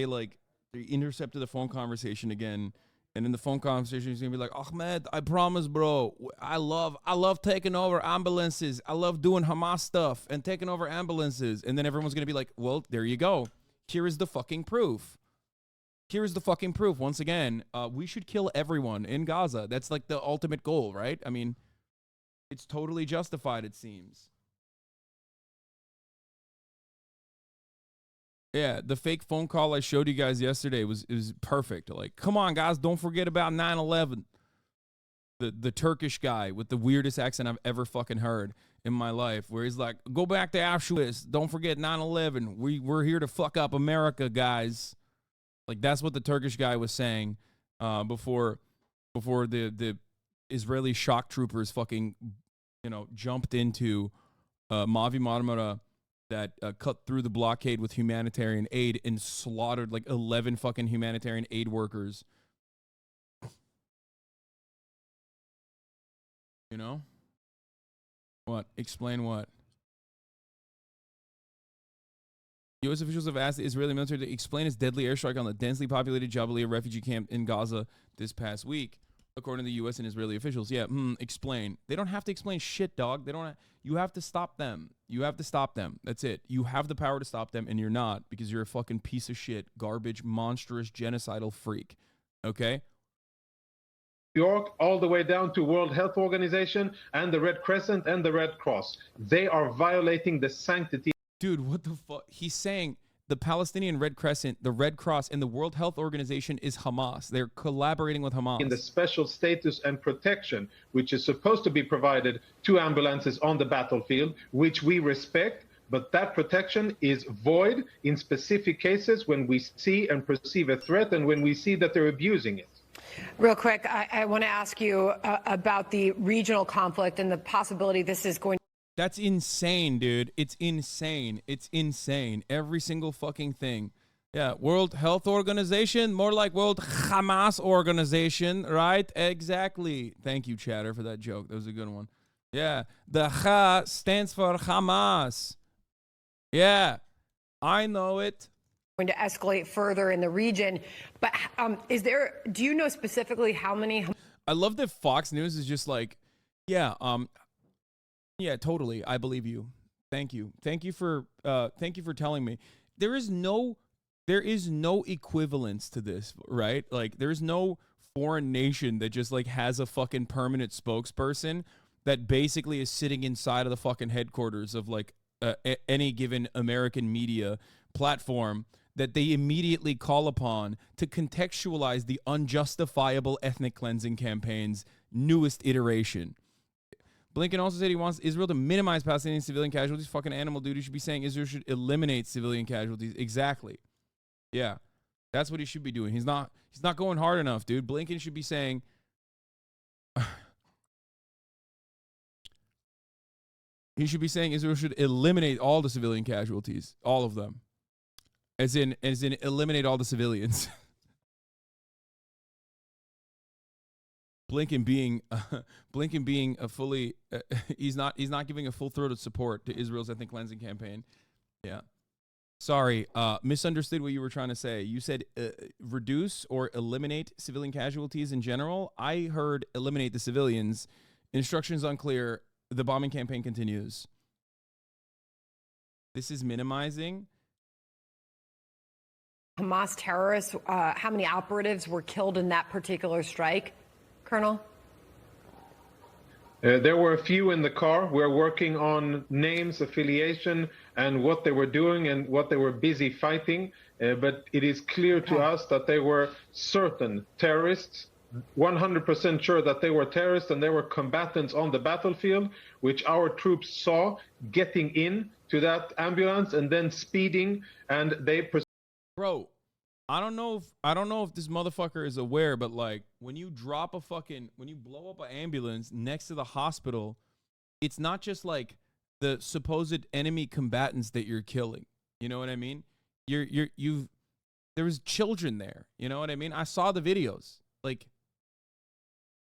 [SPEAKER 1] like they intercepted the phone conversation again, and in the phone conversation he's gonna be like, Ahmed, I promise, bro, I love taking over ambulances. I love doing Hamas stuff and taking over ambulances. And then everyone's gonna be like, well, there you go. Here is the fucking proof. Here's the fucking proof. Once again, we should kill everyone in Gaza. That's like the ultimate goal, right? I mean, it's totally justified, it seems. Yeah, the fake phone call I showed you guys yesterday was perfect. Like, come on, guys, don't forget about 9/11. The Turkish guy with the weirdest accent I've ever fucking heard in my life, where he's like, go back to Auschwitz. Don't forget 9/11. We're here to fuck up America, guys. Like, that's what the Turkish guy was saying before the Israeli shock troopers fucking, jumped into Mavi Marmara that cut through the blockade with humanitarian aid and slaughtered like 11 fucking humanitarian aid workers. You know? What? Explain what? U.S. officials have asked the Israeli military to explain its deadly airstrike on the densely populated Jabalia refugee camp in Gaza this past week, according to the U.S. and Israeli officials. Yeah, explain. They don't have to explain shit, dog. They don't. You have to stop them. You have to stop them. That's it. You have the power to stop them, and you're not, because you're a fucking piece of shit, garbage, monstrous, genocidal freak. Okay?
[SPEAKER 6] York, all the way down to World Health Organization and the Red Crescent and the Red Cross. They are violating the sanctity.
[SPEAKER 1] Dude, what the fuck? He's saying the Palestinian Red Crescent, the Red Cross, and the World Health Organization is Hamas. They're collaborating with Hamas.
[SPEAKER 6] In the special status and protection, which is supposed to be provided to ambulances on the battlefield, which we respect, but that protection is void in specific cases when we see and perceive a threat and when we see that they're abusing it.
[SPEAKER 5] Real quick, I want to ask you about the regional conflict and the possibility this is going.
[SPEAKER 1] That's insane, dude. It's insane. It's insane. Every single fucking thing. Yeah, World Health Organization, more like World Hamas Organization, right? Exactly. Thank you, Chatter, for that joke. That was a good one. Yeah, the Ha stands for Hamas. Yeah, I know it.
[SPEAKER 5] Going to escalate further in the region, but do you know specifically how many?
[SPEAKER 1] I love that Fox News is just like, yeah, totally. I believe you. Thank you. Thank you for telling me. There is no equivalence to this, right? Like, there's no foreign nation that just like has a fucking permanent spokesperson that basically is sitting inside of the fucking headquarters of like any given American media platform that they immediately call upon to contextualize the unjustifiable ethnic cleansing campaign's newest iteration. Blinken also said he wants Israel to minimize Palestinian civilian casualties. Fucking animal, dude. He should be saying Israel should eliminate civilian casualties. Exactly. Yeah. That's what he should be doing. He's not going hard enough, dude. Blinken should be saying Israel should eliminate all the civilian casualties. All of them. As in eliminate all the civilians. Blinken being a fully he's not giving a full-throated support to Israel's ethnic cleansing campaign. Yeah. Sorry, misunderstood what you were trying to say. You said reduce or eliminate civilian casualties in general. I heard eliminate the civilians. Instructions unclear. The bombing campaign continues. This is minimizing.
[SPEAKER 5] Hamas terrorists, how many operatives were killed in that particular strike, Colonel?
[SPEAKER 6] There were a few in the car. We're working on names, affiliation, and what they were doing and what they were busy fighting. But it is clear to us that they were certain terrorists, 100% sure that they were terrorists and they were combatants on the battlefield, which our troops saw getting in to that ambulance and then speeding, and they...
[SPEAKER 1] Bro, I don't know if this motherfucker is aware, but like when you blow up an ambulance next to the hospital, it's not just like the supposed enemy combatants that you're killing. You know what I mean? There was children there. You know what I mean? I saw the videos. Like,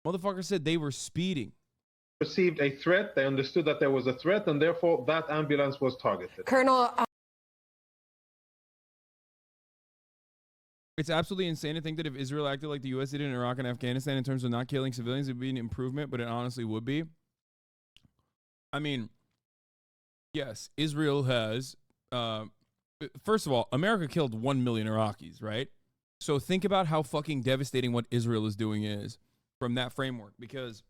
[SPEAKER 1] motherfucker said they were speeding.
[SPEAKER 6] Perceived a threat. They understood that there was a threat, and therefore that ambulance was targeted.
[SPEAKER 5] Colonel,
[SPEAKER 1] it's absolutely insane to think that if Israel acted like the U.S. did in Iraq and Afghanistan in terms of not killing civilians, it would be an improvement, but it honestly would be. I mean, yes, Israel has... first of all, America killed 1 million Iraqis, right? So think about how fucking devastating what Israel is doing is from that framework, because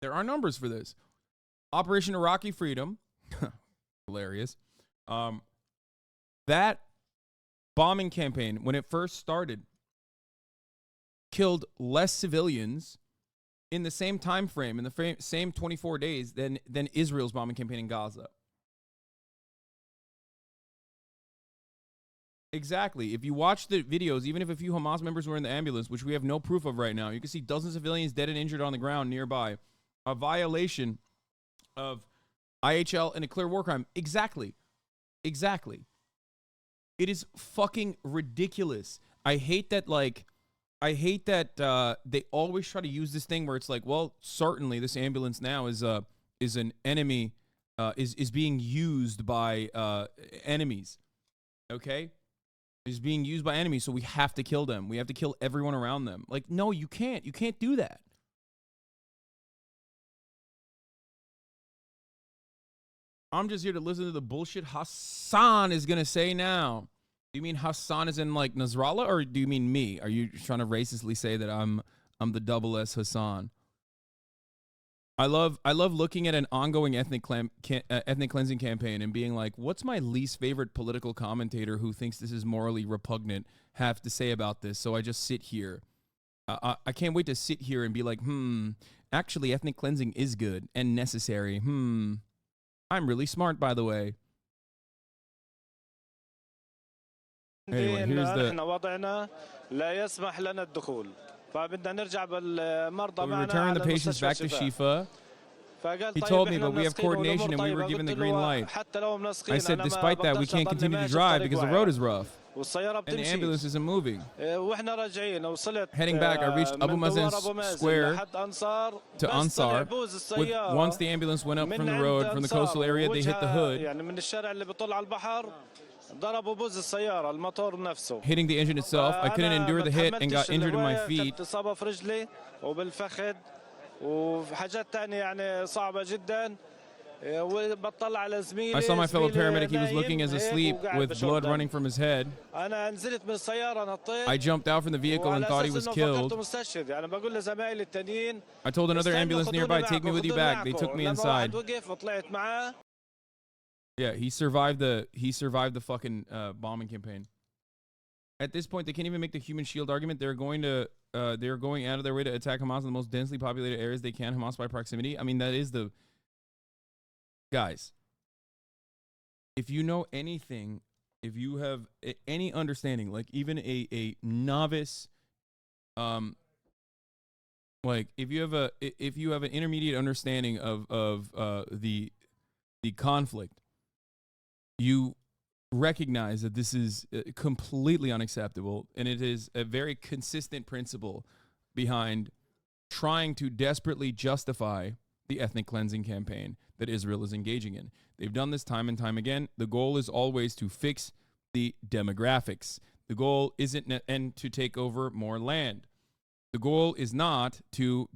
[SPEAKER 1] there are numbers for this. Operation Iraqi Freedom, hilarious. That bombing campaign, when it first started, killed less civilians in the same time frame, in the same 24 days than Israel's bombing campaign in Gaza. Exactly. If you watch the videos, even if a few Hamas members were in the ambulance, which we have no proof of right now, you can see dozens of civilians dead and injured on the ground nearby. A violation of IHL and a clear war crime. Exactly. Exactly. It is fucking ridiculous. I hate that they always try to use this thing where it's like, well, certainly this ambulance now is an enemy, is being used by enemies. Okay? Is being used by enemies, so we have to kill them. We have to kill everyone around them. Like, no, you can't. You can't do that. I'm just here to listen to the bullshit Hassan is going to say now. Do you mean Hassan is in, like, Nasrallah, or do you mean me? Are you trying to racistly say that I'm the double S Hassan? I love looking at an ongoing ethnic cleansing campaign and being like, what's my least favorite political commentator who thinks this is morally repugnant have to say about this? So I just sit here. I can't wait to sit here and be like, actually ethnic cleansing is good and necessary. I'm really smart, by the way. Anyway, here's the... We return the patients back to Shifa. He told me, but we have coordination and we were given the green light. I said, despite that, we can't continue to drive because the road is rough. And the ambulance isn't moving. Heading back, I reached Abu Mazen Square to Ansar. Once the ambulance went up from the road, from the coastal area, they hit the hood, hitting the engine itself. I couldn't endure the hit and got injured in my feet. I saw my fellow paramedic. He was looking as asleep with blood running from his head. I jumped out from the vehicle and thought he was killed. I told another ambulance nearby, take me with you back. They took me inside. Yeah, he survived the fucking bombing campaign. At this point, they can't even make the human shield argument. They're going out of their way to attack Hamas in the most densely populated areas they can. Hamas by proximity. I mean, that is the... Guys, if you know anything, if you have any understanding, like even a novice, like if you have an intermediate understanding of the conflict, you recognize that this is completely unacceptable, and it is a very consistent principle behind trying to desperately justify the ethnic cleansing campaign that Israel is engaging in. They've done this time and time again. The goal is always to fix the demographics. The goal isn't and to take over more land. The goal is not to,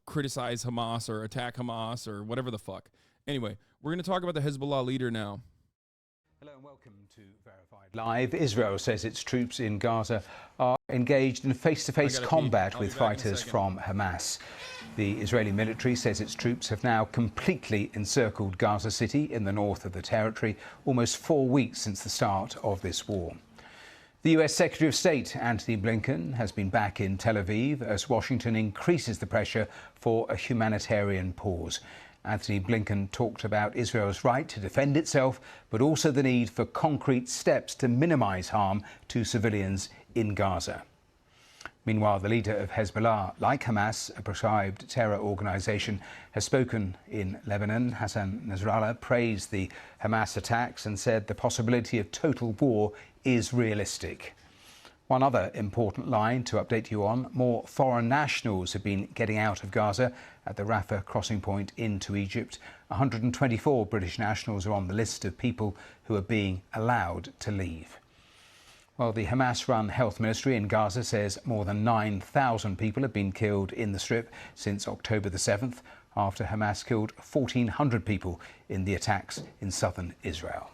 [SPEAKER 1] criticize Hamas or attack Hamas or whatever the fuck. Anyway, we're going to talk about the Hezbollah leader now.
[SPEAKER 8] Hello and welcome to Verified Live. Israel says its troops in Gaza are engaged in face-to-face combat with fighters from Hamas. The Israeli military says its troops have now completely encircled Gaza City in the north of the territory, almost 4 weeks since the start of this war. The US Secretary of State, Antony Blinken, has been back in Tel Aviv as Washington increases the pressure for a humanitarian pause. Antony Blinken talked about Israel's right to defend itself, but also the need for concrete steps to minimise harm to civilians in Gaza. Meanwhile, the leader of Hezbollah, like Hamas, a prescribed terror organisation, has spoken in Lebanon. Hassan Nasrallah praised the Hamas attacks and said the possibility of total war is realistic. One other important line to update you on: more foreign nationals have been getting out of Gaza at the Rafah crossing point into Egypt. 124 British nationals are on the list of people who are being allowed to leave. Well, the Hamas-run health ministry in Gaza says more than 9,000 people have been killed in the Strip since October the 7th, after Hamas killed 1,400 people in the attacks in southern Israel.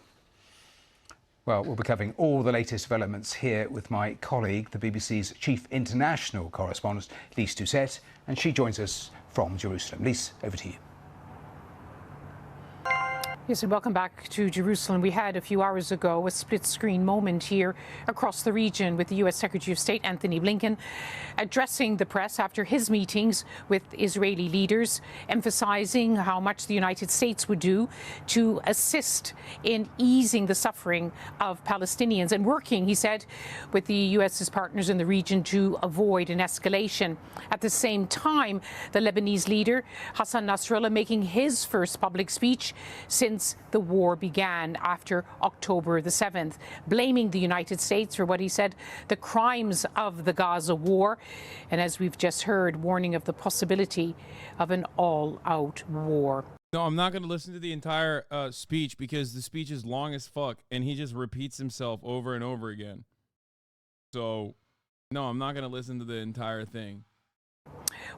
[SPEAKER 8] Well, we'll be covering all the latest developments here with my colleague, the BBC's chief international correspondent, Lise Doucette, and she joins us from Jerusalem. Lise, over to you.
[SPEAKER 9] Yes, and welcome back to Jerusalem. We had a few hours ago a split-screen moment here across the region with the U.S. Secretary of State Antony Blinken addressing the press after his meetings with Israeli leaders, emphasizing how much the United States would do to assist in easing the suffering of Palestinians and working, he said, with the U.S.'s partners in the region to avoid an escalation. At the same time, the Lebanese leader, Hassan Nasrallah, making his first public speech since the war began after October the 7th, blaming the United States for what he said the crimes of the Gaza war, and as we've just heard, warning of the possibility of an all-out war.
[SPEAKER 1] No, I'm not going to listen to the entire speech because the speech is long as fuck and he just repeats himself over and over again. So, no, I'm not going to listen to the entire thing.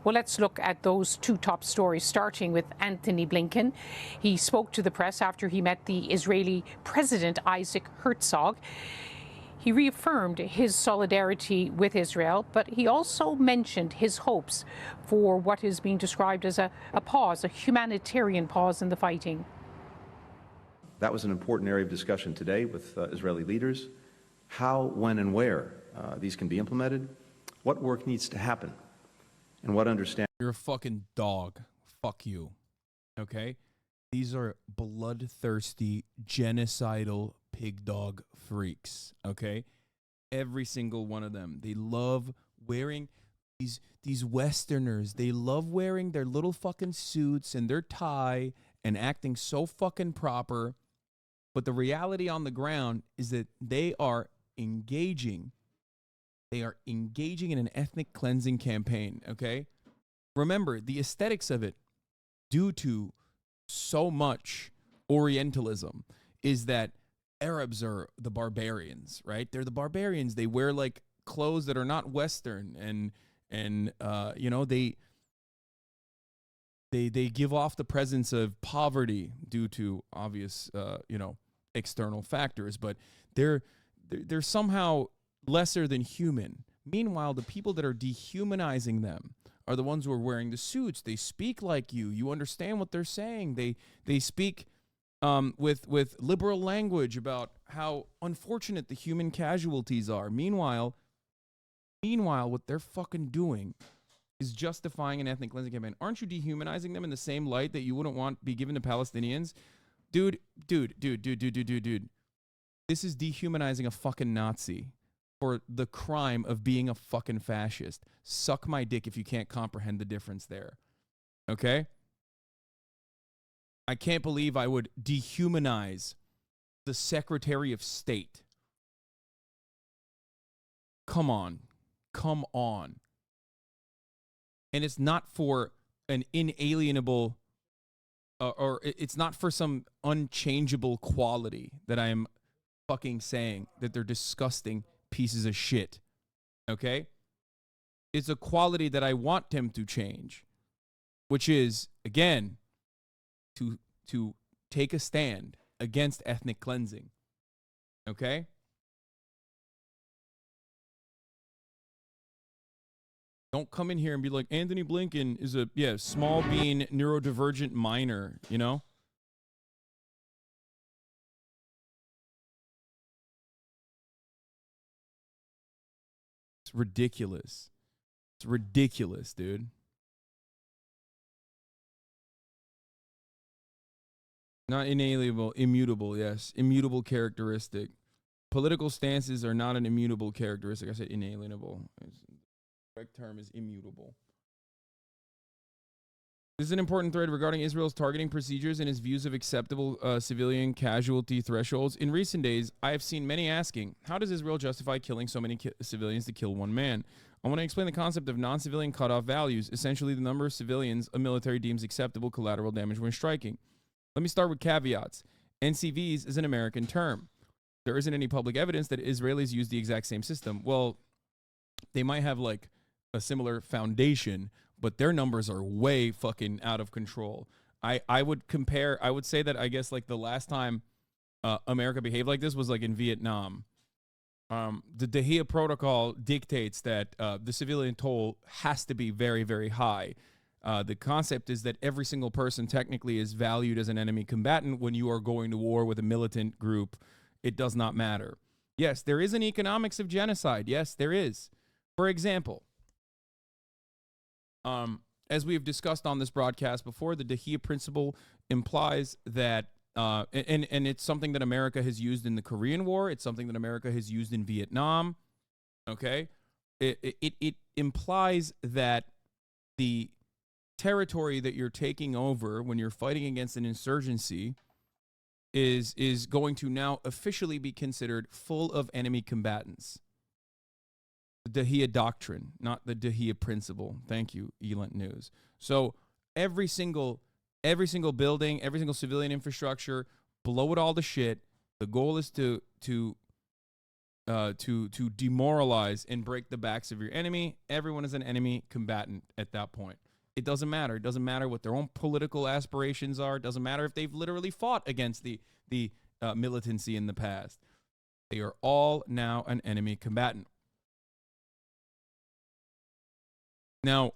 [SPEAKER 9] Well, let's look at those two top stories, starting with Antony Blinken. He spoke to the press after he met the Israeli President Isaac Herzog. He reaffirmed his solidarity with Israel, but he also mentioned his hopes for what is being described as a pause, a humanitarian pause in the fighting.
[SPEAKER 10] That was an important area of discussion today with Israeli leaders. How, when, and where these can be implemented, what work needs to happen, and what understanding.
[SPEAKER 1] You're a fucking dog. Fuck you. Okay? These are bloodthirsty, genocidal pig dog freaks. Okay? Every single one of them. They love wearing these Westerners. They love wearing their little fucking suits and their tie and acting so fucking proper. But the reality on the ground is that they are engaging. They are engaging in an ethnic cleansing campaign, okay? Remember, the aesthetics of it, due to so much Orientalism, is that Arabs are the barbarians, right? They're the barbarians. They wear, like, clothes that are not Western, and you know, they give off the presence of poverty due to obvious, you know, external factors, but they're somehow lesser than human. Meanwhile, the people that are dehumanizing them are the ones who are wearing the suits. They speak like you. You understand what they're saying. They speak with liberal language about how unfortunate the human casualties are. Meanwhile, what they're fucking doing is justifying an ethnic cleansing campaign. Aren't you dehumanizing them in the same light that you wouldn't want be given to Palestinians? Dude. This is dehumanizing a fucking Nazi for the crime of being a fucking fascist. Suck my dick if you can't comprehend the difference there. Okay? I can't believe I would dehumanize the Secretary of State. Come on. And it's not for an inalienable, or it's not for some unchangeable quality that I am fucking saying that they're disgusting pieces of shit. Okay? It's a quality that I want them to change, which is, again, to take a stand against ethnic cleansing. Okay? Don't come in here and be like, Anthony Blinken is a, small bean neurodivergent minor, you know? It's ridiculous. It's ridiculous, dude. Not inalienable, immutable, yes. Immutable characteristic. Political stances are not an immutable characteristic. I said inalienable. The correct term is immutable. This is an important thread regarding Israel's targeting procedures and its views of acceptable civilian casualty thresholds. In recent days, I have seen many asking, how does Israel justify killing so many civilians to kill one man? I want to explain the concept of non-civilian cutoff values, essentially the number of civilians a military deems acceptable collateral damage when striking. Let me start with caveats. NCVs is an American term. There isn't any public evidence that Israelis use the exact same system. Well, they might have like a similar foundation, but their numbers are way fucking out of control. I would say that I guess like the last time America behaved like this was like in Vietnam. The Dahia Protocol dictates that the civilian toll has to be very, very high. The concept is that every single person technically is valued as an enemy combatant when you are going to war with a militant group. It does not matter. Yes, there is an economics of genocide. Yes, there is. For example, as we have discussed on this broadcast before, the Dahia principle implies that, and it's something that America has used in the Korean War. It's something that America has used in Vietnam. Okay? It implies that the territory that you're taking over when you're fighting against an insurgency is going to now officially be considered full of enemy combatants. The Dahia doctrine, not the Dahia principle. Thank you, Elent News. So every single building, every single civilian infrastructure, blow it all to shit. The goal is to demoralize and break the backs of your enemy. Everyone is an enemy combatant at that point. It doesn't matter. It doesn't matter what their own political aspirations are. It doesn't matter if they've literally fought against the militancy in the past. They are all now an enemy combatant. Now,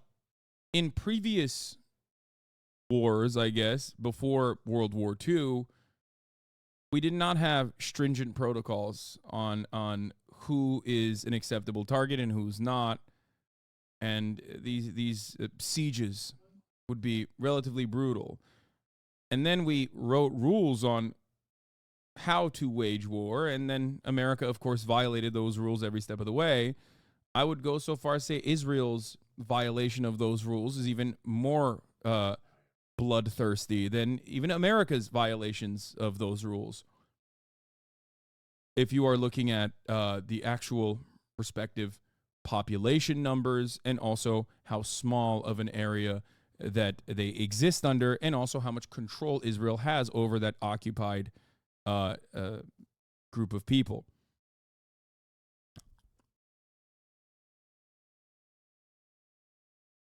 [SPEAKER 1] in previous wars, I guess, before World War II, we did not have stringent protocols on who is an acceptable target and who's not. And these sieges would be relatively brutal. And then we wrote rules on how to wage war, and then America, of course, violated those rules every step of the way. I would go so far as to say Israel's violation of those rules is even more bloodthirsty than even America's violations of those rules. If you are looking at the actual respective population numbers and also how small of an area that they exist under, and also how much control Israel has over that occupied group of people.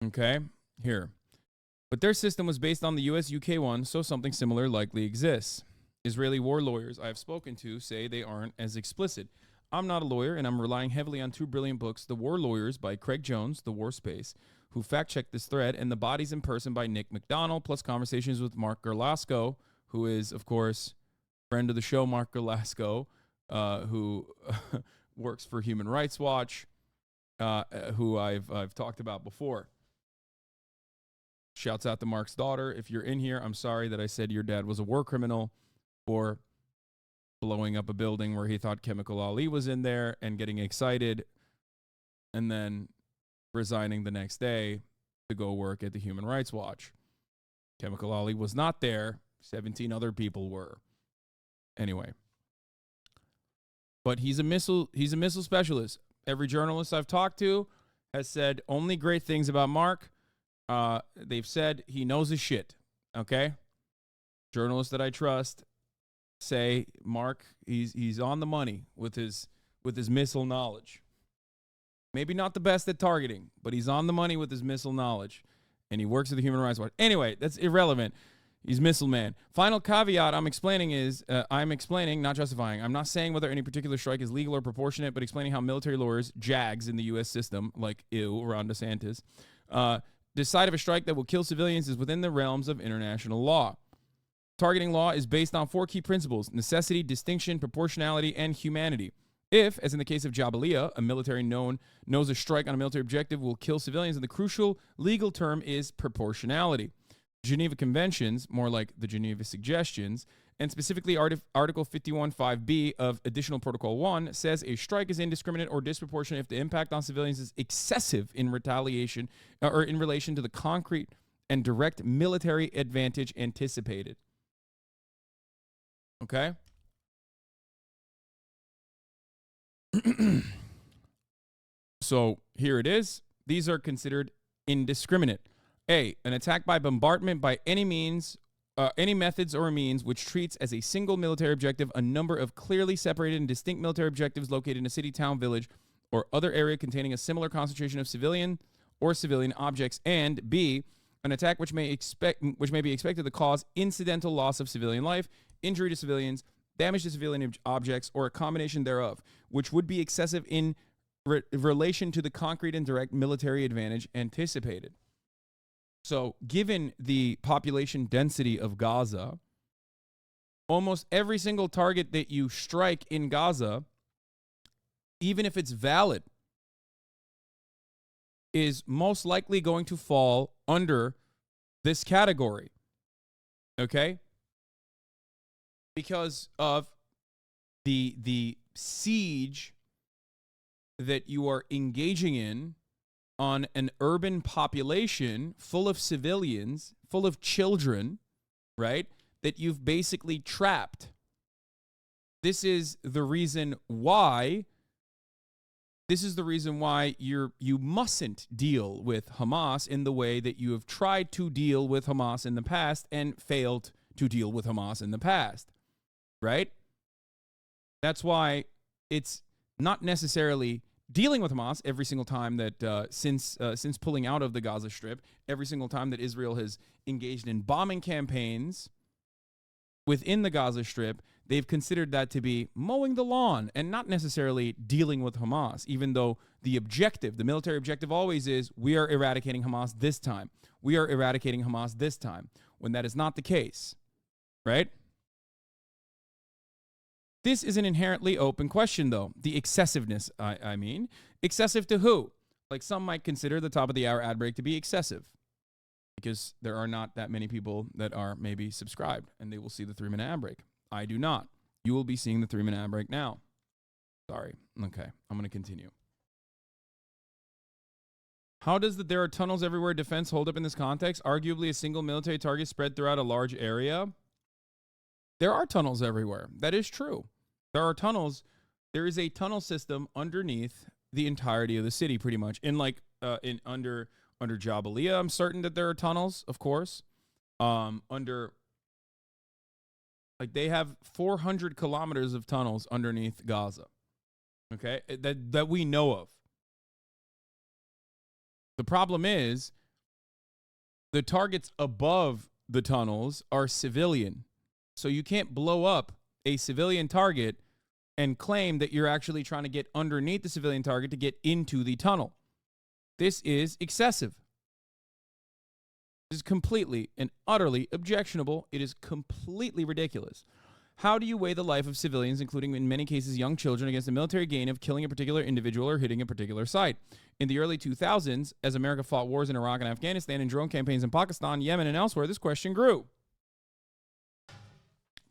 [SPEAKER 1] Okay, here. But their system was based on the US-UK one, so something similar likely exists. Israeli war lawyers I have spoken to say they aren't as explicit. I'm not a lawyer, and I'm relying heavily on two brilliant books, The War Lawyers by Craig Jones, The War Space, who fact-checked this thread, and The Bodies in Person by Nick McDonald, plus conversations with Mark Gerlasco, who is, of course, friend of the show, Mark Gerlasco, who works for Human Rights Watch, who I've talked about before. Shouts out to Mark's daughter. If you're in here, I'm sorry that I said your dad was a war criminal or blowing up a building where he thought Chemical Ali was in there and getting excited and then resigning the next day to go work at the Human Rights Watch. Chemical Ali was not there. 17 other people were. Anyway. But he's a missile specialist. Every journalist I've talked to has said only great things about Mark. They've said he knows his shit. Okay? Journalists that I trust say Mark, he's on the money with his missile knowledge. Maybe not the best at targeting, but he's on the money with his missile knowledge. And he works at the Human Rights Watch. Anyway, that's irrelevant. He's missile man. Final caveat I'm explaining is, not justifying. I'm not saying whether any particular strike is legal or proportionate, but explaining how military lawyers, JAGs in the U.S. system, like Ron DeSantis, decide if a strike that will kill civilians is within the realms of international law. Targeting law is based on 4 key principles: necessity, distinction, proportionality, and humanity. If, as in the case of Jabalia, a military knows a strike on a military objective will kill civilians, then the crucial legal term is proportionality. Geneva Conventions, more like the Geneva Suggestions, and specifically Article 51.5b of Additional Protocol 1 says a strike is indiscriminate or disproportionate if the impact on civilians is excessive in retaliation or in relation to the concrete and direct military advantage anticipated. Okay? So here it is. These are considered indiscriminate. A, an attack by bombardment by any means, any methods or means which treats as a single military objective a number of clearly separated and distinct military objectives located in a city, town, village, or other area containing a similar concentration of civilian or civilian objects. And B, an attack which may be expected to cause incidental loss of civilian life, injury to civilians, damage to civilian objects, or a combination thereof, which would be excessive in relation to the concrete and direct military advantage anticipated. So, given the population density of Gaza, almost every single target that you strike in Gaza, even if it's valid, is most likely going to fall under this category. Okay? Because of the siege that you are engaging in on an urban population full of civilians, full of children, right, that you've basically trapped. This is the reason why you mustn't deal with Hamas in the way that you have tried to deal with Hamas in the past and failed to deal with Hamas in the past, right? That's why it's not necessarily dealing with Hamas every single time that since pulling out of the Gaza Strip, every single time that Israel has engaged in bombing campaigns within the Gaza Strip, they've considered that to be mowing the lawn and not necessarily dealing with Hamas, even though the military objective always is, we are eradicating Hamas this time. We are eradicating Hamas this time, when that is not the case, right? This is an inherently open question, though. The excessiveness, I mean. Excessive to who? Like, some might consider the top of the hour ad break to be excessive because there are not that many people that are maybe subscribed and they will see the 3-minute ad break. I do not. You will be seeing the 3-minute ad break now. Sorry. Okay, I'm going to continue. How does the "there are tunnels everywhere" defense hold up in this context? Arguably a single military target spread throughout a large area. There are tunnels everywhere. That is true. There are tunnels. There is a tunnel system underneath the entirety of the city, pretty much. Under Jabalia, I'm certain that there are tunnels, of course. They have 400 kilometers of tunnels underneath Gaza. Okay, that we know of. The problem is the targets above the tunnels are civilian. So you can't blow up a civilian target and claim that you're actually trying to get underneath the civilian target to get into the tunnel. This is excessive. This is completely and utterly objectionable. It is completely ridiculous. How do you weigh the life of civilians, including in many cases young children, against the military gain of killing a particular individual or hitting a particular site? In the early 2000s, as America fought wars in Iraq and Afghanistan and drone campaigns in Pakistan, Yemen, and elsewhere, this question grew.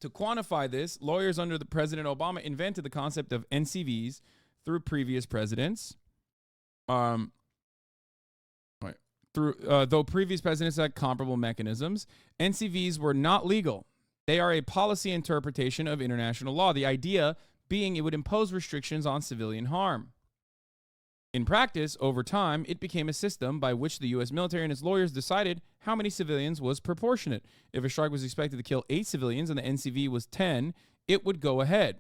[SPEAKER 1] To quantify this, lawyers under the President Obama invented the concept of NCVs through previous presidents. Though previous presidents had comparable mechanisms, NCVs were not legal. They are a policy interpretation of international law, the idea being it would impose restrictions on civilian harm. In practice, over time, it became a system by which the U.S. military and its lawyers decided how many civilians was proportionate. If a strike was expected to kill 8 civilians and the NCV was 10, it would go ahead.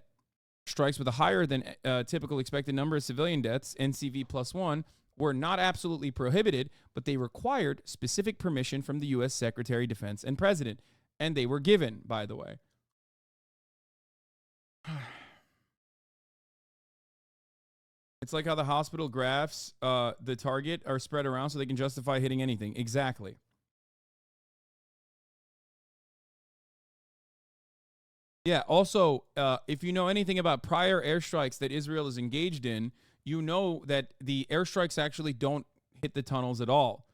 [SPEAKER 1] Strikes with a higher than typical expected number of civilian deaths, NCV +1, were not absolutely prohibited, but they required specific permission from the U.S. Secretary of Defense and President. And they were given, by the way. It's like how the hospital graphs, the target, are spread around so they can justify hitting anything. Exactly. Yeah, also, if you know anything about prior airstrikes that Israel is engaged in, you know that the airstrikes actually don't hit the tunnels at all.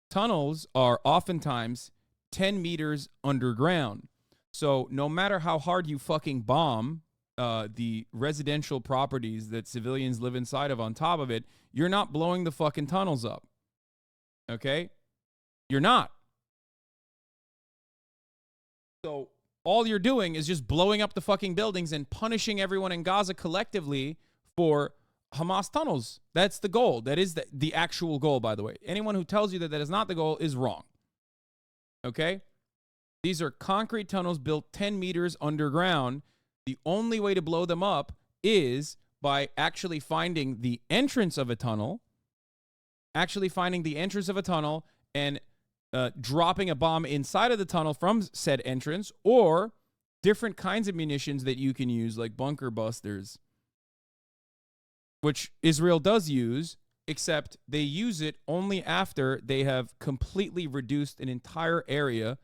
[SPEAKER 1] Tunnels are oftentimes 10 meters underground. So no matter how hard you fucking bomb the residential properties that civilians live inside of on top of it, you're not blowing the fucking tunnels up. Okay? You're not. So all you're doing is just blowing up the fucking buildings and punishing everyone in Gaza collectively for Hamas tunnels. That's the goal. That is the actual goal, by the way. Anyone who tells you that that is not the goal is wrong. Okay? These are concrete tunnels built 10 meters underground. The only way to blow them up is by actually finding the entrance of a tunnel, and dropping a bomb inside of the tunnel from said entrance, or different kinds of munitions that you can use, like bunker busters, which Israel does use, except they use it only after they have completely reduced an entire area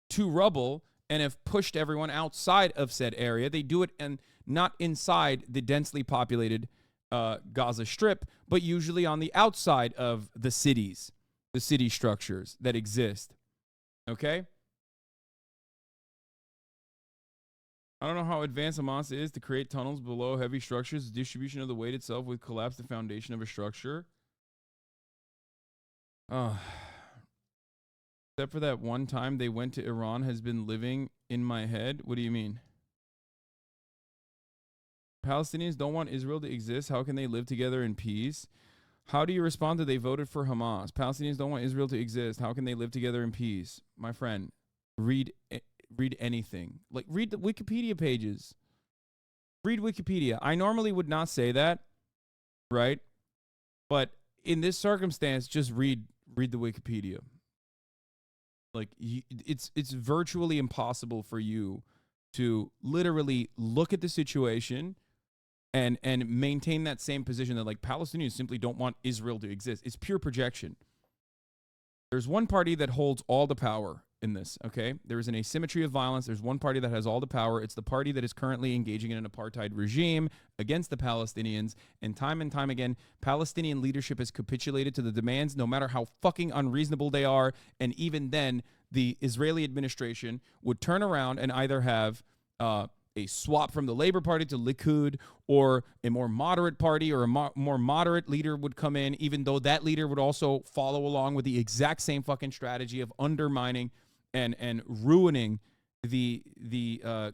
[SPEAKER 1] to rubble and have pushed everyone outside of said area. They do it and not inside the densely populated Gaza Strip, but usually on the outside of the cities, the city structures that exist. Okay? I don't know how advanced Hamas is to create tunnels below heavy structures. The distribution of the weight itself would collapse the foundation of a structure. Except for that one time they went to Iran has been living in my head. What do you mean? Palestinians don't want Israel to exist. How can they live together in peace? How do you respond to they voted for Hamas? Palestinians don't want Israel to exist. How can they live together in peace? My friend, read anything. Like, read the Wikipedia pages. Read Wikipedia. I normally would not say that, right? But in this circumstance, just read the Wikipedia. Like, it's virtually impossible for you to literally look at the situation and maintain that same position that, like, Palestinians simply don't want Israel to exist. It's pure projection. There's one party that holds all the power in this, okay? There is an asymmetry of violence. There's one party that has all the power. It's the party that is currently engaging in an apartheid regime against the Palestinians. And time again, Palestinian leadership has capitulated to the demands, no matter how fucking unreasonable they are. And even then, the Israeli administration would turn around and either have a swap from the Labor Party to Likud, or a more moderate party or a more moderate leader would come in, even though that leader would also follow along with the exact same fucking strategy of undermining and ruining the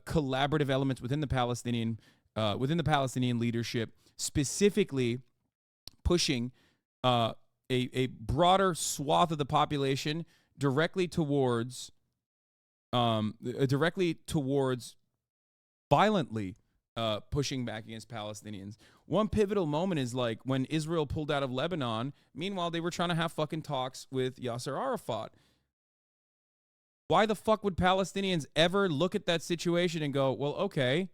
[SPEAKER 1] collaborative elements within the Palestinian leadership, specifically pushing a broader swath of the population directly towards violently pushing back against Palestinians. One pivotal moment is like when Israel pulled out of Lebanon. Meanwhile, they were trying to have fucking talks with Yasser Arafat. Why the fuck would Palestinians ever look at that situation and go, well, okay,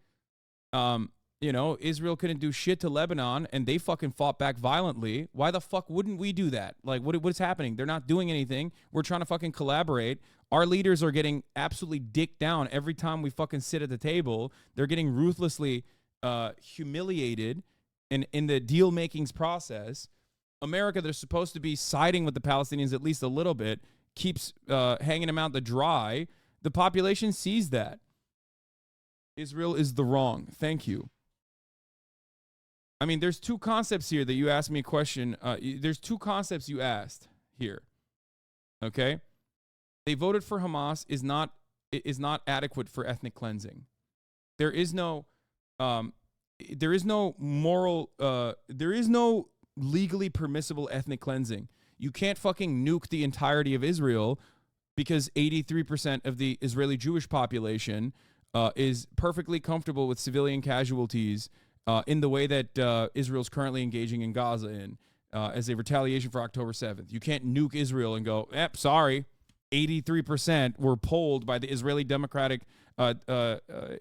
[SPEAKER 1] Israel couldn't do shit to Lebanon and they fucking fought back violently. Why the fuck wouldn't we do that? Like, what's happening? They're not doing anything. We're trying to fucking collaborate. Our leaders are getting absolutely dicked down every time we fucking sit at the table. They're getting ruthlessly humiliated in the deal-makings process. America, they're supposed to be siding with the Palestinians at least a little bit, keeps hanging them out to dry. The population sees that. Israel is the wrong. Thank you. I mean, there's two concepts here that you asked me a question. There's two concepts you asked here. Okay? They voted for Hamas is not adequate for ethnic cleansing. There is no legally permissible ethnic cleansing. You can't fucking nuke the entirety of Israel because 83% of the Israeli Jewish population is perfectly comfortable with civilian casualties in the way that Israel's currently engaging in Gaza in as a retaliation for October 7th. You can't nuke Israel and go, sorry, 83% were polled by the Israeli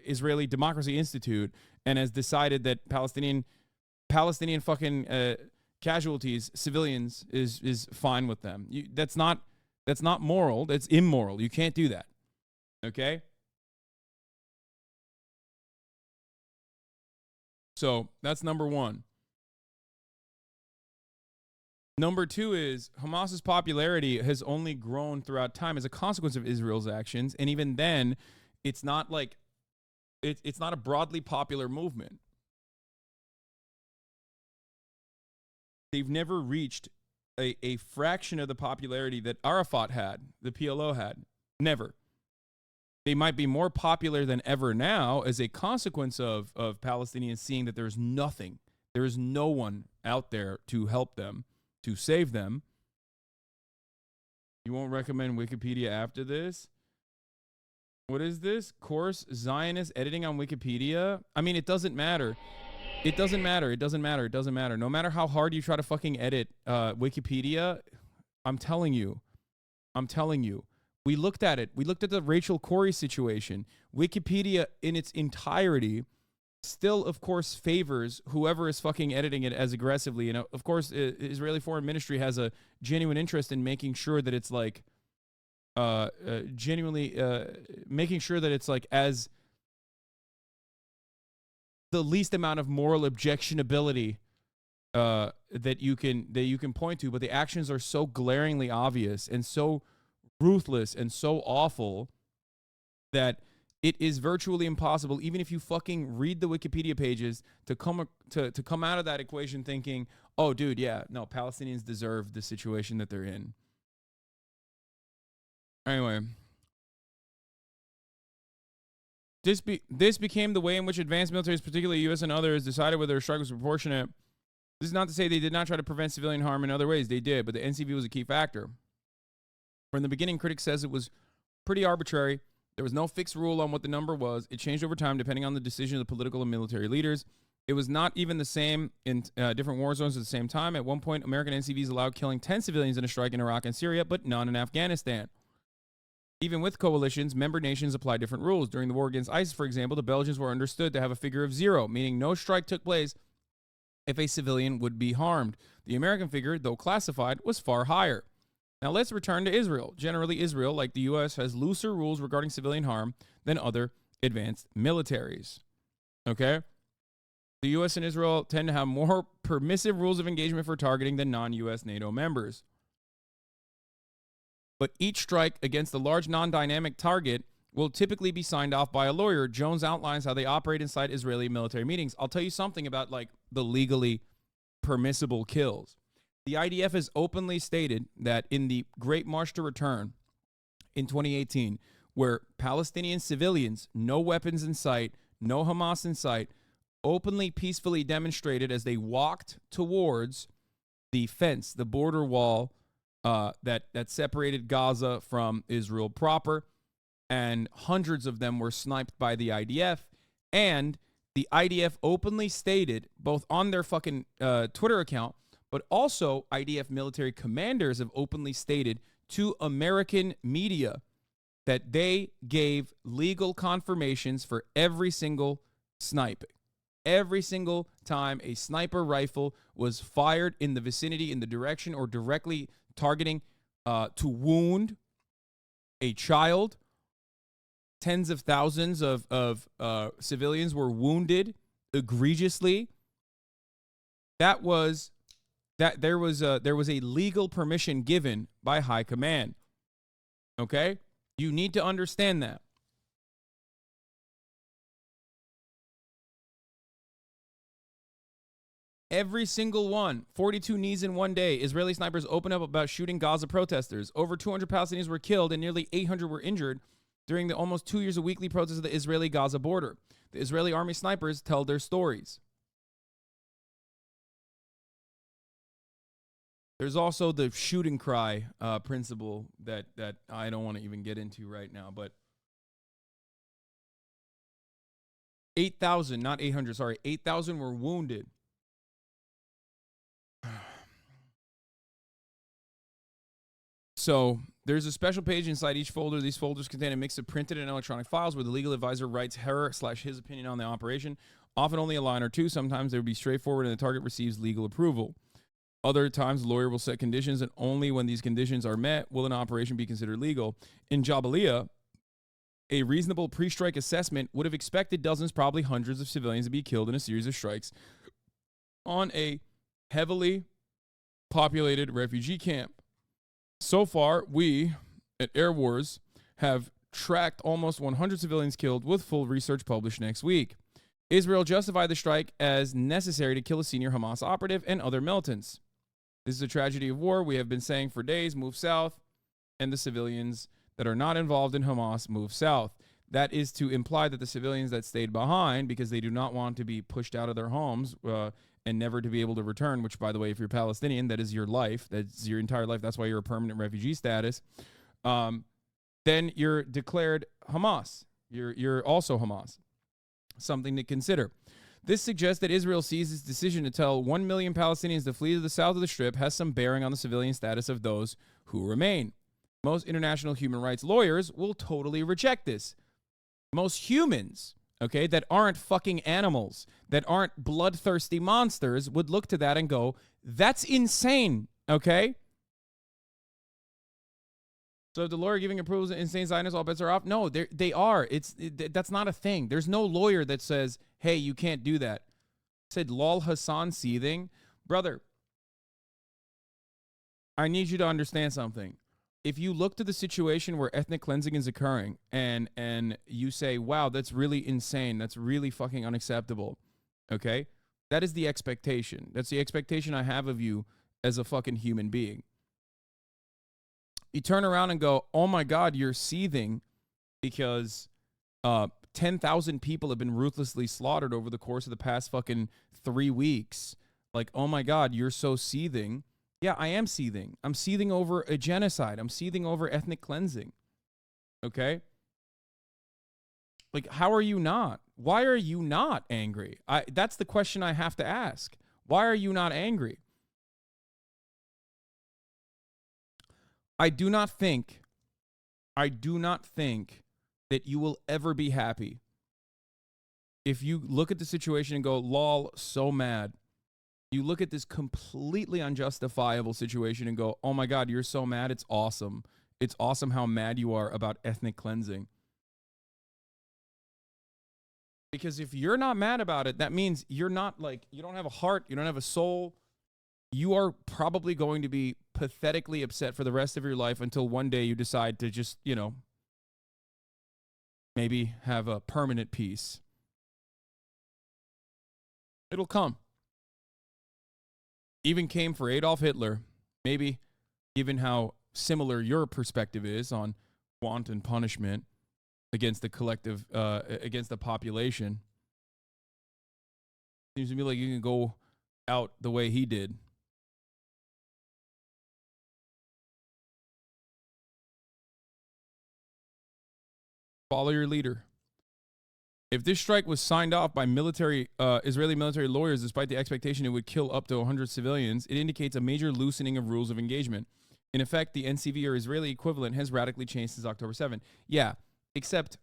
[SPEAKER 1] Israeli Democracy Institute, and has decided that Palestinian fucking casualties, civilians, is fine with them. That's not moral. That's immoral. You can't do that. Okay? So that's number one. Number two is Hamas's popularity has only grown throughout time as a consequence of Israel's actions, and even then, it's not like it's not a broadly popular movement. They've never reached a fraction of the popularity that Arafat had, the PLO had. Never. They might be more popular than ever now as a consequence of Palestinians seeing that there's nothing, there is no one out there to help them, to save them. You won't recommend Wikipedia after this? What is this? Course Zionist editing on Wikipedia? I mean, it doesn't matter. It doesn't matter. It doesn't matter. It doesn't matter. No matter how hard you try to fucking edit Wikipedia, I'm telling you. We looked at it. We looked at the Rachel Corrie situation. Wikipedia in its entirety still, of course, favors whoever is fucking editing it as aggressively. And of course, Israeli Foreign Ministry has a genuine interest in making sure that it's like, genuinely making sure that it's like as the least amount of moral objectionability that you can point to, but the actions are so glaringly obvious and so ruthless and so awful that it is virtually impossible, even if you fucking read the Wikipedia pages, to come out of that equation thinking, oh, dude, yeah, no, Palestinians deserve the situation that they're in. Anyway, this became the way in which advanced militaries, particularly U.S. and others, decided whether a strike was proportionate. This is not to say they did not try to prevent civilian harm in other ways. They did, but the NCV was a key factor. From the beginning, critics says it was pretty arbitrary. There was no fixed rule on what the number was. It changed over time depending on the decision of the political and military leaders. It was not even the same in different war zones at the same time. At one point, American NCVs allowed killing 10 civilians in a strike in Iraq and Syria, but none in Afghanistan. Even with coalitions, member nations applied different rules. During the war against ISIS, for example, the Belgians were understood to have a figure of 0, meaning no strike took place if a civilian would be harmed. The American figure, though classified, was far higher. Now let's return to Israel. Generally, Israel, like the U.S., has looser rules regarding civilian harm than other advanced militaries. Okay? The U.S. and Israel tend to have more permissive rules of engagement for targeting than non-U.S. NATO members. But each strike against a large non-dynamic target will typically be signed off by a lawyer. Jones outlines how they operate inside Israeli military meetings. I'll tell you something about like the legally permissible kills. The IDF has openly stated that in the Great March to Return in 2018, where Palestinian civilians, no weapons in sight, no Hamas in sight, openly, peacefully demonstrated as they walked towards the fence, the border wall that separated Gaza from Israel proper, and hundreds of them were sniped by the IDF, and the IDF openly stated, both on their fucking Twitter account, but also IDF military commanders have openly stated to American media that they gave legal confirmations for every single sniping. Every single time a sniper rifle was fired in the vicinity, in the direction, or directly targeting to wound a child, tens of thousands of civilians were wounded egregiously. There was a legal permission given by high command. Okay? You need to understand that. Every single one, 42 knees in one day. Israeli snipers open up about shooting Gaza protesters. Over 200 Palestinians were killed and nearly 800 were injured during the almost 2 years of weekly protests of the Israeli-Gaza border. The Israeli army snipers tell their stories. There's also the shooting cry principle that I don't want to even get into right now, but 8,000, not 800, sorry, 8,000 were wounded. So There's a special page inside each folder. These folders contain a mix of printed and electronic files where the legal advisor writes her/his opinion on the operation, often only a line or two. Sometimes they would be straightforward and the target receives legal approval. Other times, the lawyer will set conditions, and only when these conditions are met will an operation be considered legal. In Jabalia, a reasonable pre-strike assessment would have expected dozens, probably hundreds of civilians to be killed in a series of strikes on a heavily populated refugee camp. So far, we at Air Wars have tracked almost 100 civilians killed, with full research published next week. Israel justified the strike as necessary to kill a senior Hamas operative and other militants. This is a tragedy of war. We have been saying for days, move south, and the civilians that are not involved in Hamas move south. That is to imply that the civilians that stayed behind, because they do not want to be pushed out of their homes and never to be able to return, which, by the way, if you're Palestinian, that is your life. That's your entire life. That's why you're a permanent refugee status. Then you're declared Hamas. You're also Hamas. Something to consider. This suggests that Israel sees its decision to tell 1 million Palestinians to flee to the south of the Strip has some bearing on the civilian status of those who remain. Most international human rights lawyers will totally reject this. Most humans, okay, that aren't fucking animals, that aren't bloodthirsty monsters, would look to that and go, that's insane, okay? So if the lawyer giving approval to insane Zionists, all bets are off? No, they are. That's not a thing. There's no lawyer that says, hey, you can't do that. Said Lol Hassan seething. Brother, I need you to understand something. If you look to the situation where ethnic cleansing is occurring and you say, wow, that's really insane, that's really fucking unacceptable, okay? That is the expectation. That's the expectation I have of you as a fucking human being. You turn around and go, oh my God, you're seething because 10,000 people have been ruthlessly slaughtered over the course of the past fucking 3 weeks. Like, oh my God, you're so seething. Yeah, I am seething. I'm seething over a genocide. I'm seething over ethnic cleansing. Okay? Like, how are you not? Why are you not angry? That's the question I have to ask. Why are you not angry? I do not think that you will ever be happy if you look at the situation and go, lol, so mad. You look at this completely unjustifiable situation and go, oh my God, you're so mad. It's awesome. It's awesome how mad you are about ethnic cleansing. Because if you're not mad about it, that means you're not you don't have a heart. You don't have a soul. You are probably going to be pathetically upset for the rest of your life until one day you decide to just, maybe have a permanent peace. It'll come. Even came for Adolf Hitler. Maybe, given how similar your perspective is on wanton punishment against the collective, against the population, seems to me like you can go out the way he did. Follow your leader. If this strike was signed off by Israeli military lawyers, despite the expectation it would kill up to 100 civilians, it indicates a major loosening of rules of engagement. In effect, the NCV or Israeli equivalent has radically changed since October 7. Yeah, except,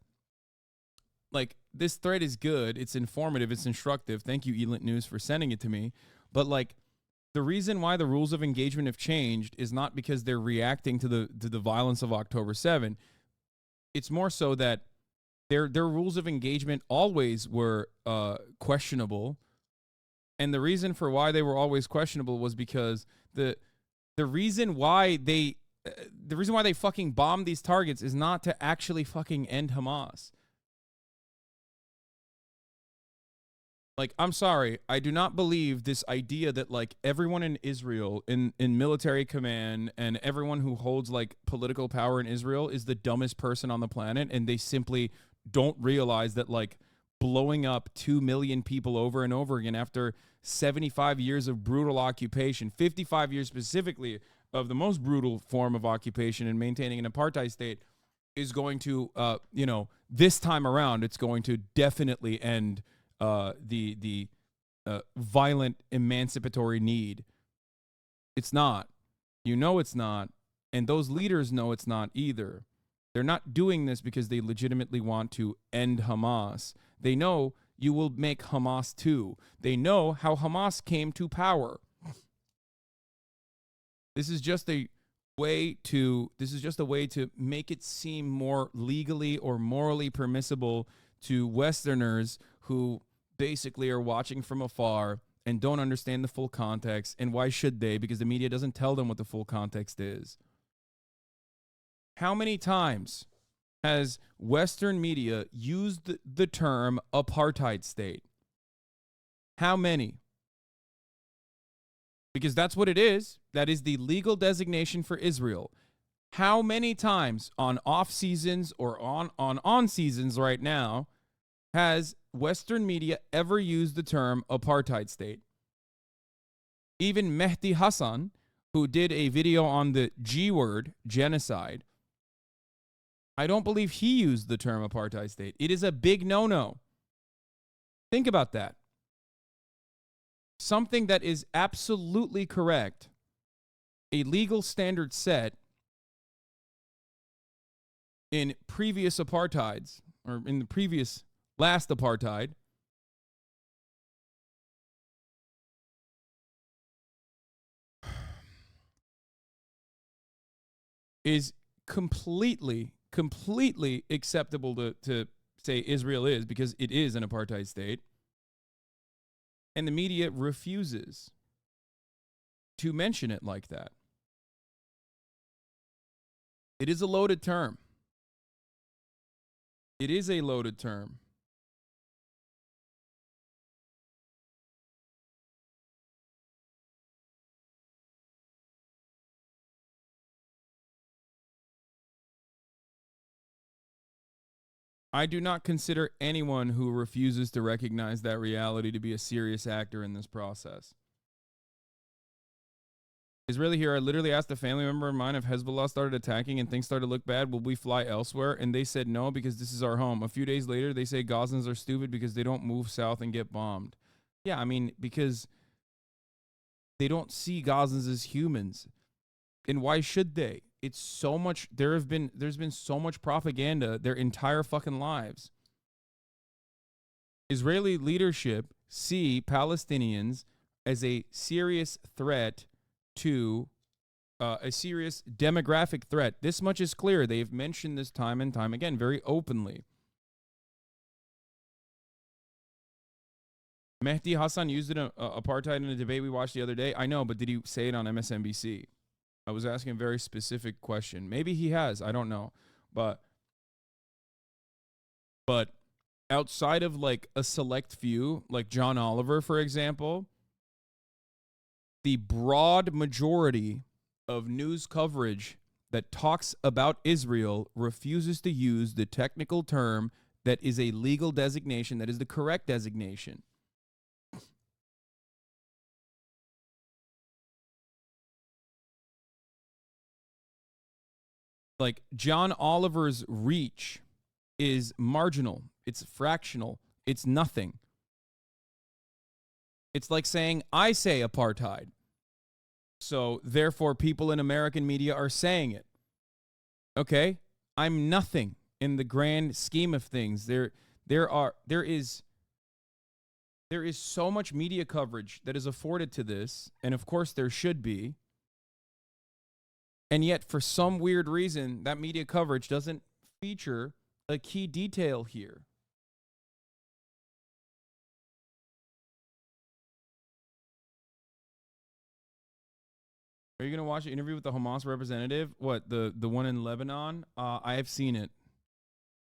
[SPEAKER 1] this thread is good. It's informative. It's instructive. Thank you, Elint News, for sending it to me. But, the reason why the rules of engagement have changed is not because they're reacting to the violence of October 7. It's more so that their rules of engagement always were questionable, and the reason for why they were always questionable was because the reason why they fucking bombed these targets is not to actually fucking end Hamas. I'm sorry, I do not believe this idea that everyone in Israel in military command and everyone who holds political power in Israel is the dumbest person on the planet, and they simply don't realize that blowing up 2 million people over and over again after 75 years of brutal occupation, 55 years specifically of the most brutal form of occupation and maintaining an apartheid state is going to, this time around, it's going to definitely end the violent emancipatory need. It's not. It's not. And those leaders know it's not either. They're not doing this because they legitimately want to end Hamas. They know you will make Hamas too. They know how Hamas came to power. This is just a way to make it seem more legally or morally permissible to Westerners who basically are watching from afar and don't understand the full context. And why should they? Because the media doesn't tell them what the full context is. How many times has Western media used the term apartheid state? How many? Because that's what it is. That is the legal designation for Israel. How many times on off seasons or on seasons right now has Western media ever used the term apartheid state? Even Mehdi Hassan, who did a video on the G word, genocide, I don't believe he used the term apartheid state. It is a big no-no. Think about that. Something that is absolutely correct, a legal standard set in previous apartheids, or in the previous last apartheid, is completely acceptable to say Israel is, because it is an apartheid state. And the media refuses to mention it like that. It is a loaded term. It is a loaded term. I do not consider anyone who refuses to recognize that reality to be a serious actor in this process. Israeli here, I literally asked a family member of mine if Hezbollah started attacking and things started to look bad, will we fly elsewhere? And they said no, because this is our home. A few days later, they say Gazans are stupid because they don't move south and get bombed. Yeah, I mean, because they don't see Gazans as humans. And why should they? It's so much, there's been so much propaganda their entire fucking lives. Israeli leadership see Palestinians as a serious threat to a serious demographic threat. This much is clear. They've mentioned this time and time again, very openly. Mehdi Hassan used apartheid in a debate we watched the other day. I know, but did he say it on MSNBC? I was asking a very specific question. Maybe he has. I don't know. But outside of like a select few, like John Oliver, for example, the broad majority of news coverage that talks about Israel refuses to use the technical term that is a legal designation, that is the correct designation. Like, John Oliver's reach is marginal. It's fractional. It's nothing. It's like saying, I say apartheid. So, therefore, people in American media are saying it. Okay? I'm nothing in the grand scheme of things. There is so much media coverage that is afforded to this, and of course there should be. And yet, for some weird reason, that media coverage doesn't feature a key detail here. Are you going to watch an interview with the Hamas representative? What, the one in Lebanon? I have seen it.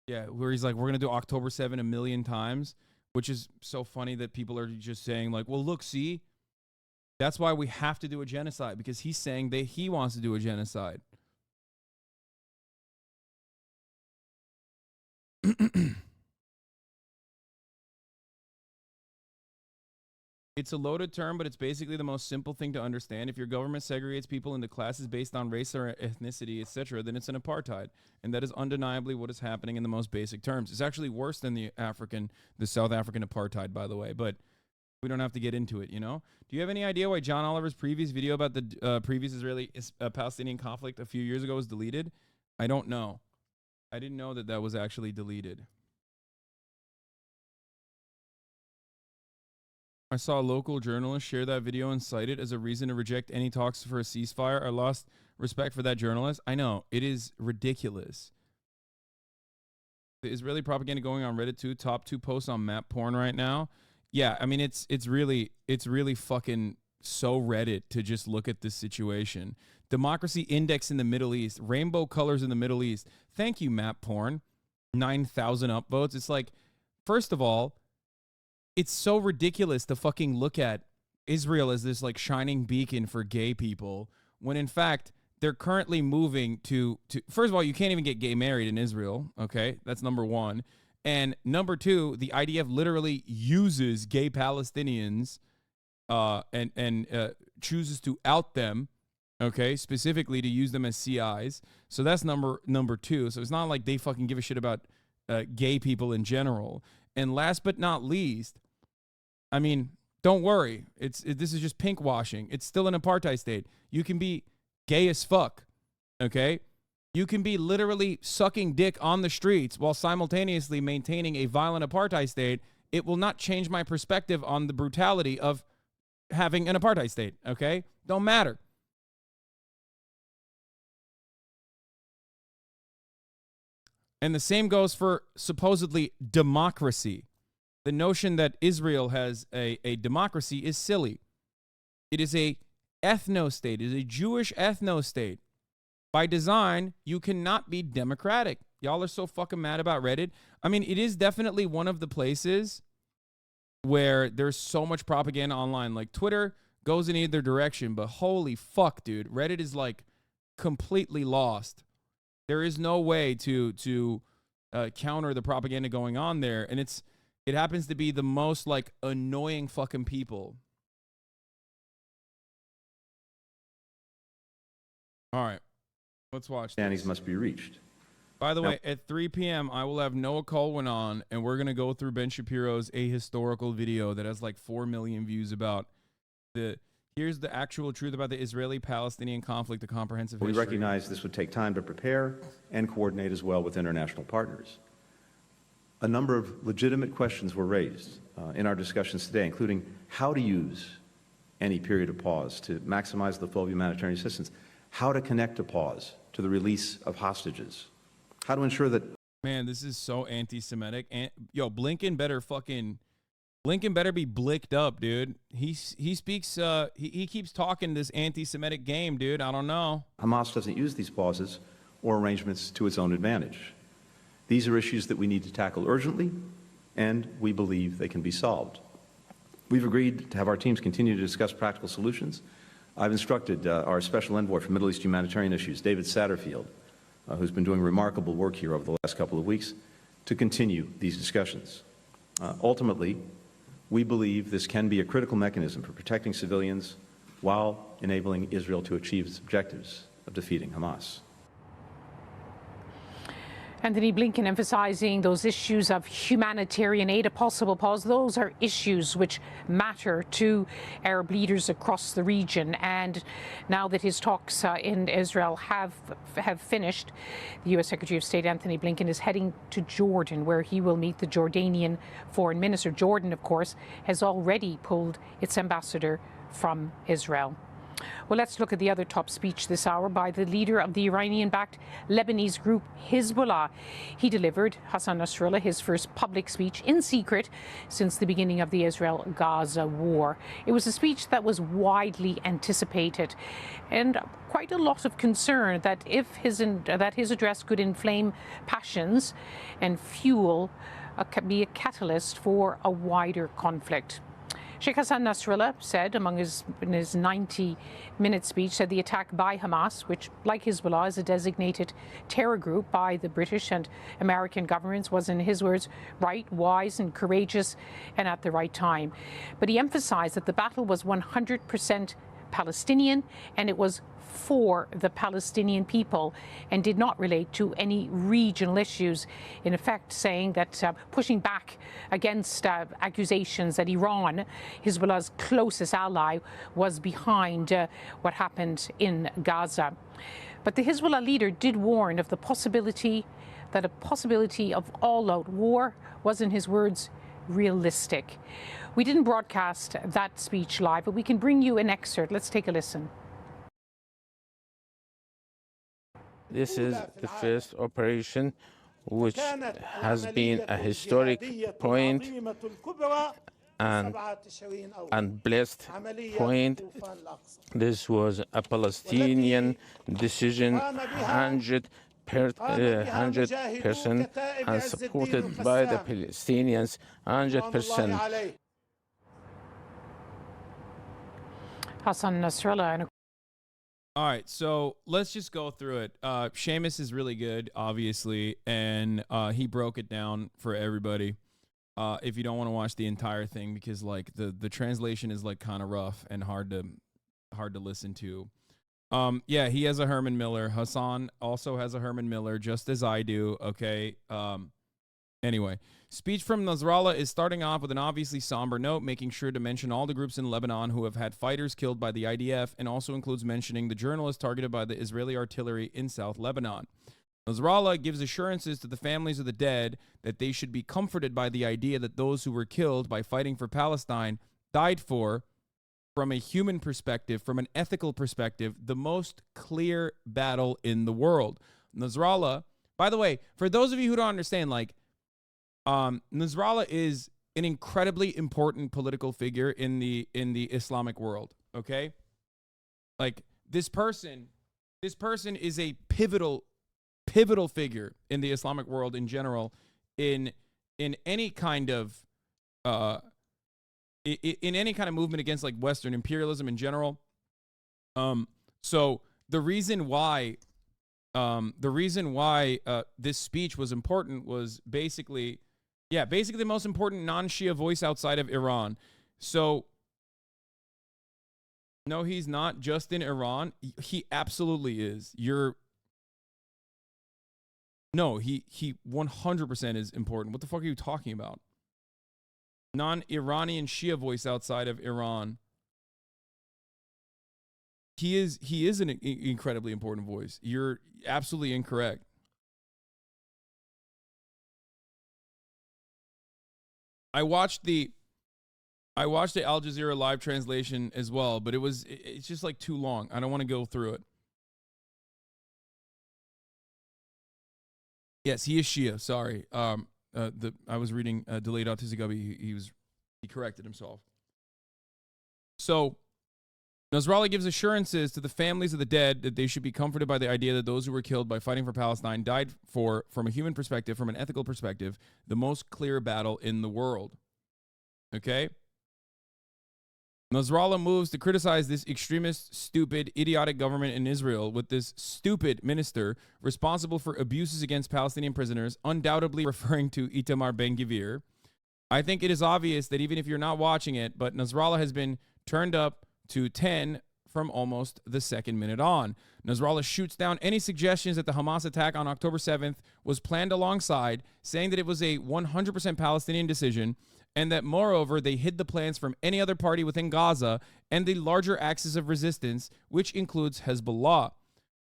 [SPEAKER 1] Yeah, where he's like, we're going to do October 7 a million times, which is so funny that people are just saying like, well, look, see? That's why we have to do a genocide, because he's saying that he wants to do a genocide. It's a loaded term, but it's basically the most simple thing to understand. If your government segregates people into classes based on race or ethnicity, etc., then it's an apartheid. And that is undeniably what is happening in the most basic terms. It's actually worse than the South African apartheid, by the way. But We don't have to get into it, you know? Do you have any idea why John Oliver's previous video about the previous Israeli-Palestinian conflict a few years ago was deleted? I don't know. I didn't know that that was actually deleted. I saw a local journalist share that video and cite it as a reason to reject any talks for a ceasefire. I lost respect for that journalist. I know. It is ridiculous. The Israeli propaganda going on Reddit too. Top 2 posts on map porn right now. Yeah, I mean, it's really fucking so Reddit to just look at this situation. Democracy index in the Middle East. Rainbow colors in the Middle East. Thank you, map porn. 9,000 upvotes. It's like, first of all, it's so ridiculous to fucking look at Israel as this like shining beacon for gay people when in fact they're currently moving to first of all, you can't even get gay married in Israel. Okay. That's number one. And number two, the IDF literally uses gay Palestinians and chooses to out them. Okay. Specifically to use them as CIs. So that's number two. So it's not like they fucking give a shit about gay people in general. And last but not least, I mean, don't worry. This is just pink washing. It's still an apartheid state. You can be gay as fuck, okay? You can be literally sucking dick on the streets while simultaneously maintaining a violent apartheid state. It will not change my perspective on the brutality of having an apartheid state, okay? Don't matter. And the same goes for supposedly democracy. The notion that Israel has a democracy is silly. It is a ethno-state. It is a Jewish ethno-state. By design, you cannot be democratic. Y'all are so fucking mad about Reddit. I mean, it is definitely one of the places where there's so much propaganda online. Like Twitter goes in either direction, but holy fuck, dude. Reddit is like completely lost. There is no way to counter the propaganda going on there. And it happens to be the most like annoying fucking people. All right, let's watch this.
[SPEAKER 10] Standings must be reached.
[SPEAKER 1] By the way, at 3 p.m., I will have Noah Colwyn on, and we're going to go through Ben Shapiro's ahistorical video that has like 4 million views about here's the actual truth about the Israeli-Palestinian conflict, the comprehensive history.
[SPEAKER 10] We recognize this would take time to prepare and coordinate as well with international partners. A number of legitimate questions were raised in our discussions today, including how to use any period of pause to maximize the flow of humanitarian assistance, how to connect a pause to the release of hostages, how to ensure that...
[SPEAKER 1] Man, this is so anti-Semitic. Yo, Blinken better be blicked up, dude. He speaks, he keeps talking this anti-Semitic game, dude. I don't know.
[SPEAKER 10] Hamas doesn't use these pauses or arrangements to its own advantage. These are issues that we need to tackle urgently, and we believe they can be solved. We've agreed to have our teams continue to discuss practical solutions. I've instructed our special envoy for Middle East humanitarian issues, David Satterfield, who's been doing remarkable work here over the last couple of weeks, to continue these discussions. Ultimately, we believe this can be a critical mechanism for protecting civilians while enabling Israel to achieve its objectives of defeating Hamas.
[SPEAKER 9] Anthony Blinken emphasizing those issues of humanitarian aid, a possible pause. Those are issues which matter to Arab leaders across the region. And now that his talks in Israel have finished, the U.S. Secretary of State Anthony Blinken is heading to Jordan, where he will meet the Jordanian foreign minister. Jordan, of course, has already pulled its ambassador from Israel. Well, let's look at the other top speech this hour by the leader of the Iranian-backed Lebanese group Hezbollah. He delivered, Hassan Nasrallah, his first public speech in secret since the beginning of the Israel-Gaza war. It was a speech that was widely anticipated and quite a lot of concern that his address could inflame passions and be a catalyst for a wider conflict. Sheikh Hassan Nasrallah said in his 90-minute speech, said the attack by Hamas, which, like Hezbollah, is a designated terror group by the British and American governments, was, in his words, right, wise and courageous and at the right time. But he emphasized that the battle was 100% Palestinian, and it was for the Palestinian people and did not relate to any regional issues, in effect saying that pushing back against accusations that Iran, Hezbollah's closest ally, was behind what happened in Gaza. But the Hezbollah leader did warn of the possibility of all-out war was, in his words, realistic. We didn't broadcast that speech live, but we can bring you an excerpt. Let's take a listen.
[SPEAKER 11] This is the first operation which has been a historic point and blessed point. This was a Palestinian decision, 100% and supported by the Palestinians, 100%.
[SPEAKER 9] Hassan Nasrallah. And
[SPEAKER 1] all right, so let's just go through it. Seamus is really good, obviously, and he broke it down for everybody. If you don't want to watch the entire thing, because like the translation is like kind of rough and hard to listen to. Yeah, he has a Herman Miller. Hassan also has a Herman Miller, just as I do. Okay. Anyway, speech from Nasrallah is starting off with an obviously somber note, making sure to mention all the groups in Lebanon who have had fighters killed by the IDF, and also includes mentioning the journalists targeted by the Israeli artillery in South Lebanon. Nasrallah gives assurances to the families of the dead that they should be comforted by the idea that those who were killed by fighting for Palestine died for, from a human perspective, from an ethical perspective, the most clear battle in the world. Nasrallah, by the way, for those of you who don't understand, like, Nasrallah is an incredibly important political figure in the Islamic world. Okay, like this person is a pivotal figure in the Islamic world in general, in any kind of in any kind of movement against like Western imperialism in general. So the reason why this speech was important was basically the most important non-Shia voice outside of Iran. So no, he's not just in Iran. He absolutely is. No, he 100% is important. What the fuck are you talking about? Non-Iranian Shia voice outside of Iran. He is an incredibly important voice. You're absolutely incorrect. I watched the Al Jazeera live translation as well, but it's just like too long. I don't want to go through it. Yes, he is Shia. Sorry. I was reading Delayed Autistic Gubby. He corrected himself. So Nasrallah gives assurances to the families of the dead that they should be comforted by the idea that those who were killed by fighting for Palestine died for, from a human perspective, from an ethical perspective, the most clear battle in the world. Okay? Nasrallah moves to criticize this extremist, stupid, idiotic government in Israel with this stupid minister responsible for abuses against Palestinian prisoners, undoubtedly referring to Itamar Ben-Gvir. I think it is obvious that even if you're not watching it, but Nasrallah has been turned up to 10 from almost the second minute on. Nasrallah shoots down any suggestions that the Hamas attack on October 7th was planned alongside, saying that it was a 100% Palestinian decision, and that, moreover, they hid the plans from any other party within Gaza and the larger axis of resistance, which includes Hezbollah.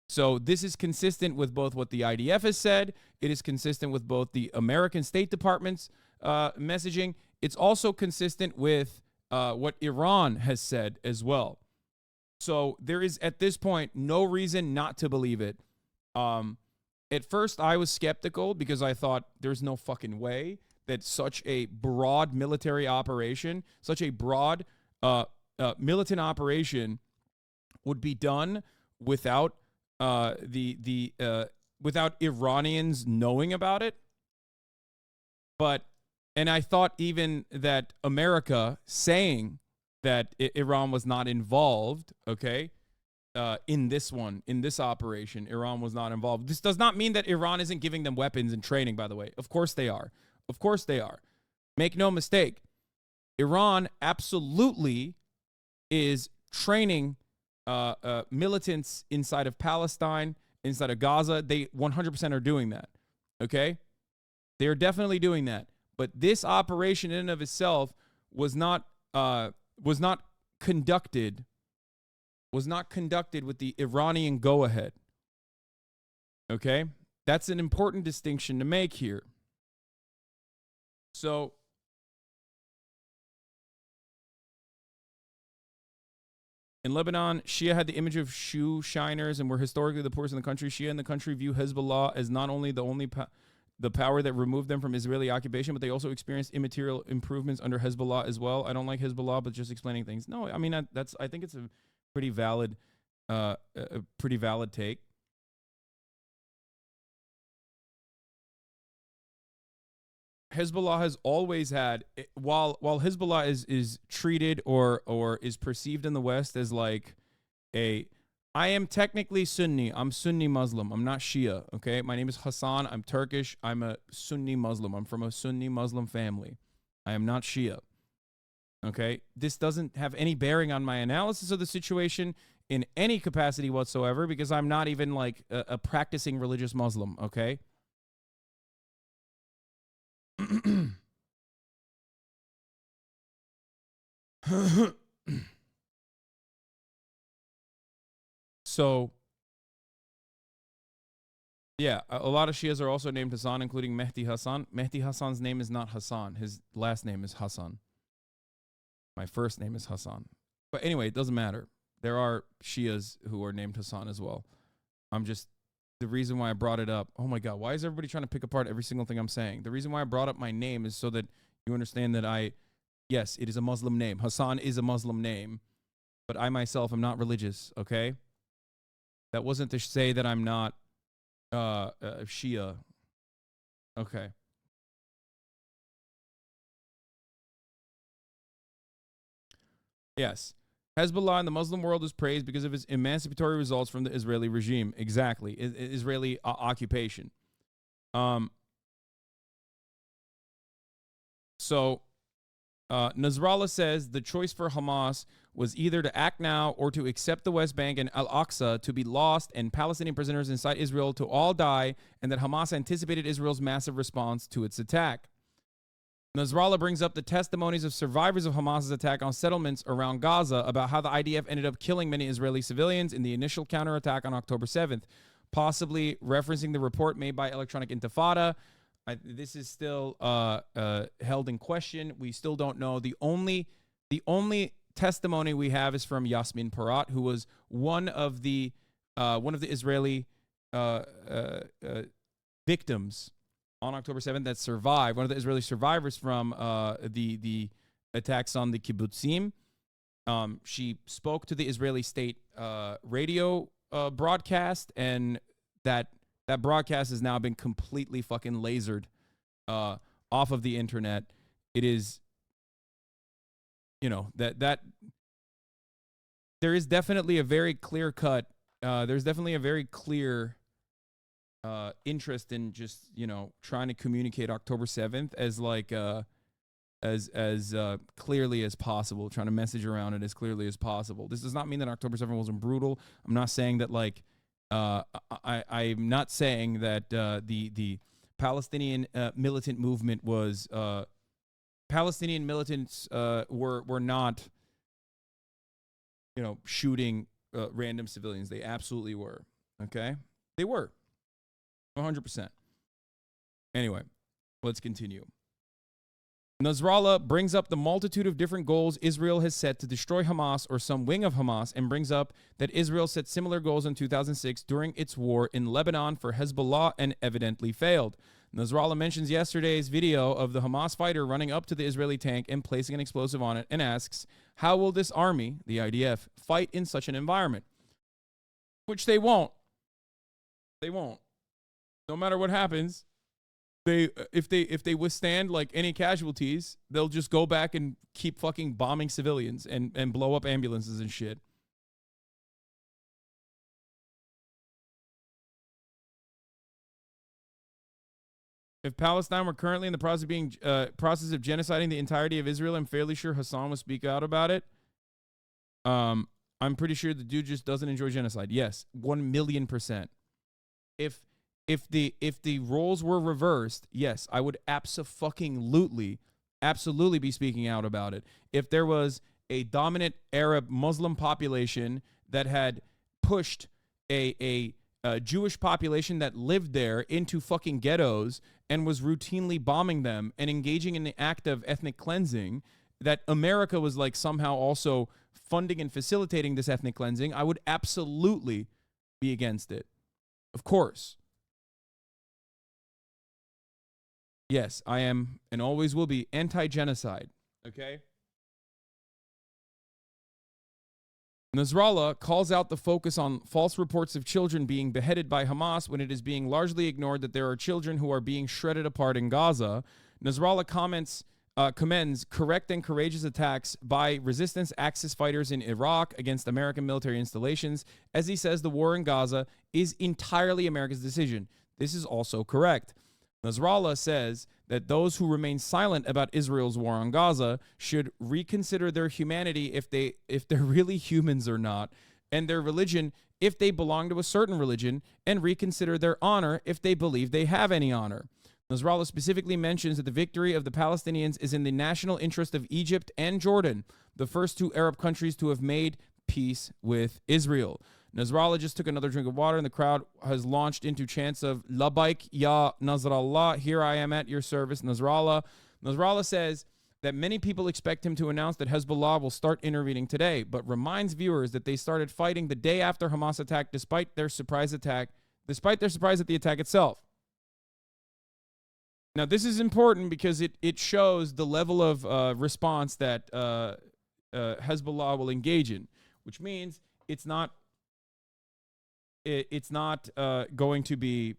[SPEAKER 1] So this is consistent with both what the IDF has said. It is consistent with both the American State Department's messaging. It's also consistent with what Iran has said as well. So there is, at this point, no reason not to believe it. At first, I was skeptical because I thought there's no fucking way that such a broad military operation, such a broad militant operation would be done without without Iranians knowing about it. And I thought even that America saying that Iran was not involved, okay, in this operation, Iran was not involved. This does not mean that Iran isn't giving them weapons and training, by the way. Of course they are. Of course they are. Make no mistake. Iran absolutely is training militants inside of Palestine, inside of Gaza. They 100% are doing that. Okay? They are definitely doing that. But this operation in and of itself was not conducted with the Iranian go-ahead. Okay? That's an important distinction to make here. So in Lebanon, Shia had the image of shoe shiners and were historically the poorest in the country. Shia in the country view Hezbollah as not only the power that removed them from Israeli occupation, but they also experienced immaterial improvements under Hezbollah as well. I don't like Hezbollah, but just explaining things. No, I mean, I think it's a pretty valid take. Hezbollah has always had, while Hezbollah is treated or is perceived in the West as like I am technically Sunni. I'm Sunni Muslim. I'm not Shia, okay? My name is Hassan. I'm Turkish. I'm a Sunni Muslim. I'm from a Sunni Muslim family. I am not Shia, okay? This doesn't have any bearing on my analysis of the situation in any capacity whatsoever because I'm not even like a practicing religious Muslim, okay? So, yeah, a lot of Shias are also named Hassan, including Mehdi Hassan. Mehdi Hassan's name is not Hassan. His last name is Hassan. My first name is Hassan. But anyway, it doesn't matter. There are Shias who are named Hassan as well. The reason why I brought it up, oh my God, why is everybody trying to pick apart every single thing I'm saying? The reason why I brought up my name is so that you understand that yes, it is a Muslim name. Hassan is a Muslim name, but I myself am not religious, okay? That wasn't to say that I'm not Shia. Okay. Yes. Hezbollah in the Muslim world is praised because of its emancipatory results from the Israeli regime. Exactly. Israeli occupation. So Nasrallah says the choice for Hamas was either to act now or to accept the West Bank and Al-Aqsa to be lost and Palestinian prisoners inside Israel to all die, and that Hamas anticipated Israel's massive response to its attack. Nasrallah brings up the testimonies of survivors of Hamas's attack on settlements around Gaza about how the IDF ended up killing many Israeli civilians in the initial counterattack on October 7th, possibly referencing the report made by Electronic Intifada. This is still held in question. We still don't know. The only testimony we have is from Yasmin Parat, who was one of the Israeli victims on October 7th that survived, one of the Israeli survivors from the attacks on the kibbutzim. She spoke to the Israeli state radio broadcast, and that broadcast has now been completely fucking lasered off of the internet. It is, that there is definitely a very clear cut. There's definitely a very clear interest in just trying to communicate October 7th as like as clearly as possible, trying to message around it as clearly as possible. This does not mean that October 7th wasn't brutal. I'm not saying that like I'm not saying that the Palestinian militant movement was Palestinian militants were not shooting random civilians. They absolutely were. Okay, they were 100%. Anyway, let's continue. Nasrallah brings up the multitude of different goals Israel has set to destroy Hamas or some wing of Hamas, and brings up that Israel set similar goals in 2006 during its war in Lebanon for Hezbollah and evidently failed. Nasrallah mentions yesterday's video of the Hamas fighter running up to the Israeli tank and placing an explosive on it, and asks, how will this army, the IDF, fight in such an environment? Which they won't. They won't. No matter what happens, if they withstand like any casualties, they'll just go back and keep fucking bombing civilians and blow up ambulances and shit. If Palestine were currently in the process of process of genociding the entirety of Israel, I'm fairly sure Hassan would speak out about it. I'm pretty sure the dude just doesn't enjoy genocide. Yes, 1,000,000%. If the roles were reversed, yes, I would absolutely be speaking out about it. If there was a dominant Arab Muslim population that had pushed a Jewish population that lived there into fucking ghettos and was routinely bombing them and engaging in the act of ethnic cleansing, that America was like somehow also funding and facilitating this ethnic cleansing, I would absolutely be against it. Of course. Yes, I am and always will be anti-genocide, okay? Nasrallah calls out the focus on false reports of children being beheaded by Hamas when it is being largely ignored that there are children who are being shredded apart in Gaza. Nasrallah commends correct and courageous attacks by resistance Axis fighters in Iraq against American military installations. As he says, the war in Gaza is entirely America's decision. This is also correct. Nasrallah says that those who remain silent about Israel's war on Gaza should reconsider their humanity if they're really humans or not, and their religion if they belong to a certain religion, and reconsider their honor if they believe they have any honor. Nasrallah specifically mentions that the victory of the Palestinians is in the national interest of Egypt and Jordan, the first two Arab countries to have made peace with Israel. Nasrallah just took another drink of water, and the crowd has launched into chants of Labaik Ya Nasrallah, here I am at your service, Nasrallah. Nasrallah says that many people expect him to announce that Hezbollah will start intervening today, but reminds viewers that they started fighting the day after Hamas attack despite their surprise at the attack itself. Now, this is important because it shows the level of response that Hezbollah will engage in, which means it's not going to be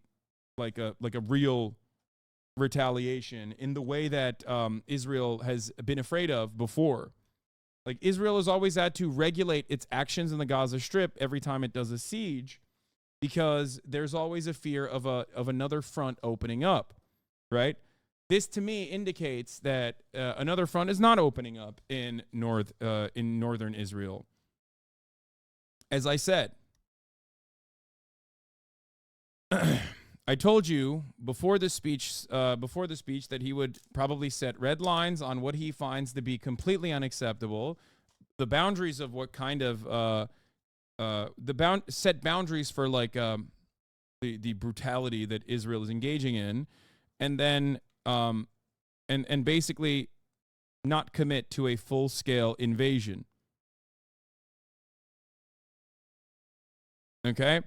[SPEAKER 1] like a real retaliation in the way that Israel has been afraid of before. Like, Israel has always had to regulate its actions in the Gaza Strip every time it does a siege, because there's always a fear of another front opening up, right? This to me indicates that another front is not opening up in northern Israel. As I said, I told you before the speech that he would probably set red lines on what he finds to be completely unacceptable, the boundaries of what kind of set boundaries for like the brutality that Israel is engaging in, and then and basically not commit to a full-scale invasion. Okay?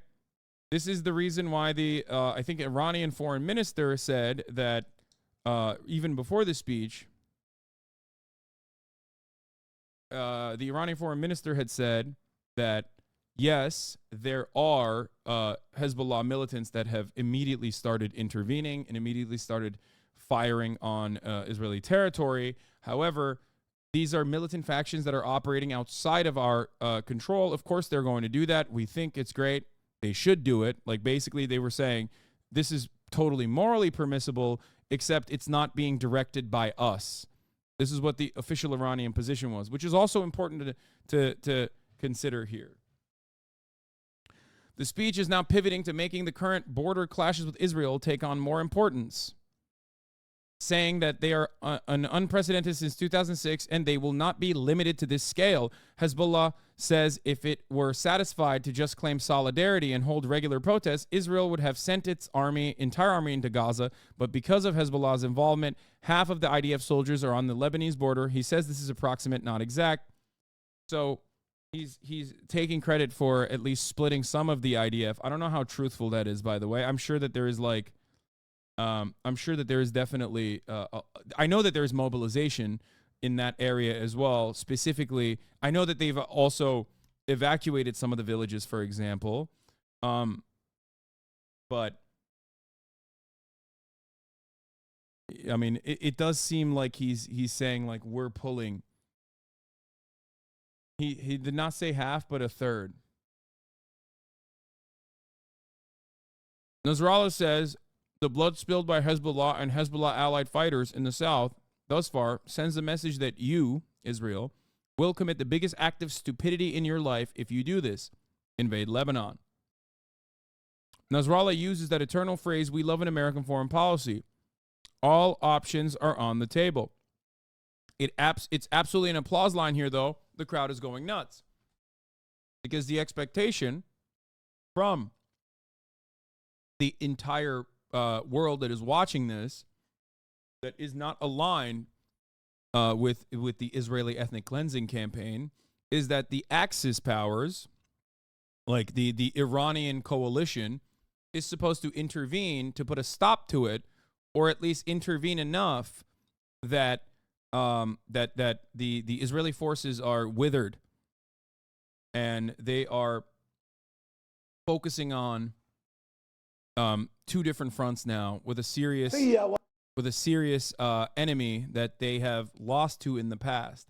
[SPEAKER 1] This is the reason why the, I think, Iranian foreign minister said that even before the speech, the Iranian foreign minister had said that, yes, there are Hezbollah militants that have immediately started intervening and immediately started firing on Israeli territory. However, these are militant factions that are operating outside of our control. Of course, they're going to do that. We think it's great. They should do it. Like, basically, they were saying this is totally morally permissible, except it's not being directed by us. This is what the official Iranian position was, which is also important to consider here. The speech is now pivoting to making the current border clashes with Israel take on more importance, saying that they are unprecedented since 2006 and they will not be limited to this scale. Hezbollah says if it were satisfied to just claim solidarity and hold regular protests, Israel would have sent its entire army into Gaza. But because of Hezbollah's involvement, half of the IDF soldiers are on the Lebanese border. He says this is approximate, not exact. So he's taking credit for at least splitting some of the IDF. I don't know how truthful that is, by the way. I'm sure that there is definitely, I know that there's mobilization in that area as well. Specifically, I know that they've also evacuated some of the villages, for example. But, I mean, it does seem like he's saying, like, we're pulling. He did not say half, but a third. Nasrallah says, the blood spilled by Hezbollah and Hezbollah allied fighters in the south thus far sends a message that you, Israel, will commit the biggest act of stupidity in your life if you do this. Invade Lebanon. Nasrallah uses that eternal phrase, we love an American foreign policy. All options are on the table. It's absolutely an applause line here, though. The crowd is going nuts. Because the expectation from the entire world that is watching this, that is not aligned with the Israeli ethnic cleansing campaign, is that the Axis powers, like the Iranian coalition, is supposed to intervene to put a stop to it, or at least intervene enough that that the Israeli forces are withered, and they are focusing on two different fronts now with a serious enemy that they have lost to in the past.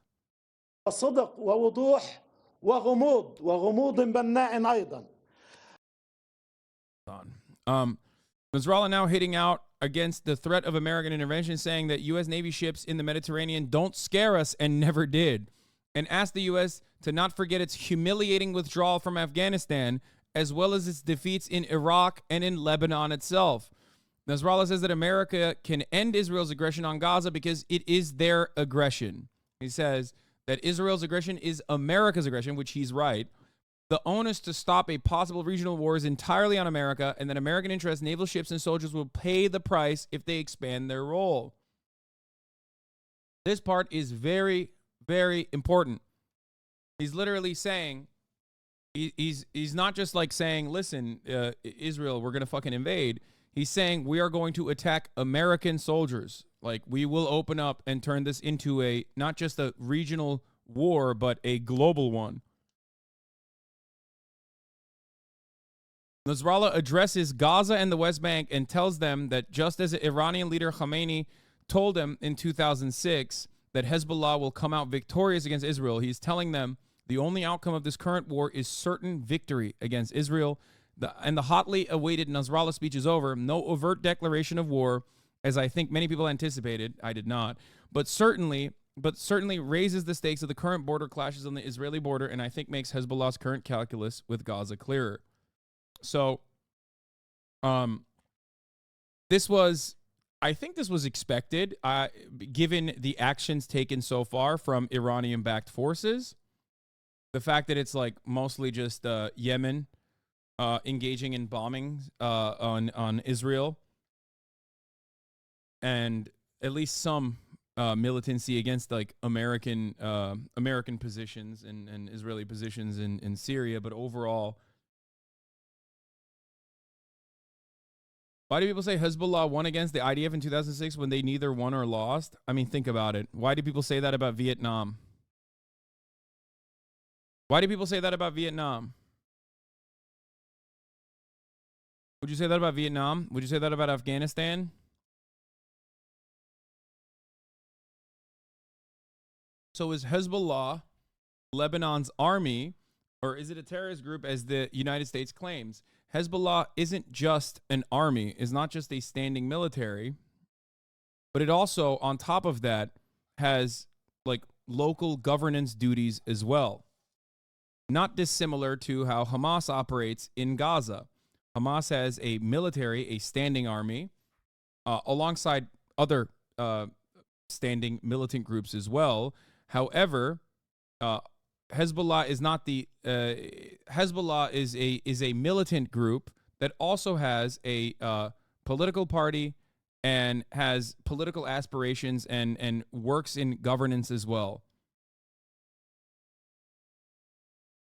[SPEAKER 12] صدق ووضوح وغموض بناء أيضا.
[SPEAKER 1] Nasrallah now hitting out against the threat of American intervention, saying that U.S. Navy ships in the Mediterranean don't scare us and never did, and asked the U.S. to not forget its humiliating withdrawal from Afghanistan, as well as its defeats in Iraq and in Lebanon itself. Nasrallah says that America can end Israel's aggression on Gaza because it is their aggression. He says that Israel's aggression is America's aggression, which he's right. The onus to stop a possible regional war is entirely on America, and that American interests, naval ships, and soldiers will pay the price if they expand their role. This part is very, very important. He's literally saying, he's not just like saying, listen, Israel, we're going to fucking invade. He's saying we are going to attack American soldiers. Like, we will open up and turn this into a, not just a regional war, but a global one. Nasrallah addresses Gaza and the West Bank and tells them that just as Iranian leader Khamenei told them in 2006 that Hezbollah will come out victorious against Israel, he's telling them the only outcome of this current war is certain victory against Israel. And the hotly awaited Nasrallah speech is over. No overt declaration of war, as I think many people anticipated. I did not. But certainly raises the stakes of the current border clashes on the Israeli border, and I think makes Hezbollah's current calculus with Gaza clearer. So, I think this was expected, given the actions taken so far from Iranian-backed forces. The fact that it's like mostly just Yemen engaging in bombings on Israel, and at least some militancy against like American positions and Israeli positions in Syria, but overall. Why do people say Hezbollah won against the IDF in 2006 when they neither won or lost? I mean, think about it. Why do people say that about Vietnam? Why do people say that about Vietnam? Would you say that about Vietnam? Would you say that about Afghanistan? So is Hezbollah Lebanon's army, or is it a terrorist group as the United States claims? Hezbollah isn't just an army, is not just a standing military, but it also, on top of that, has like local governance duties as well. Not dissimilar to how Hamas operates in Gaza. Hamas has a military, a standing army, alongside other standing militant groups as well. However, Hezbollah is not the Hezbollah is a militant group that also has a political party and has political aspirations and works in governance as well.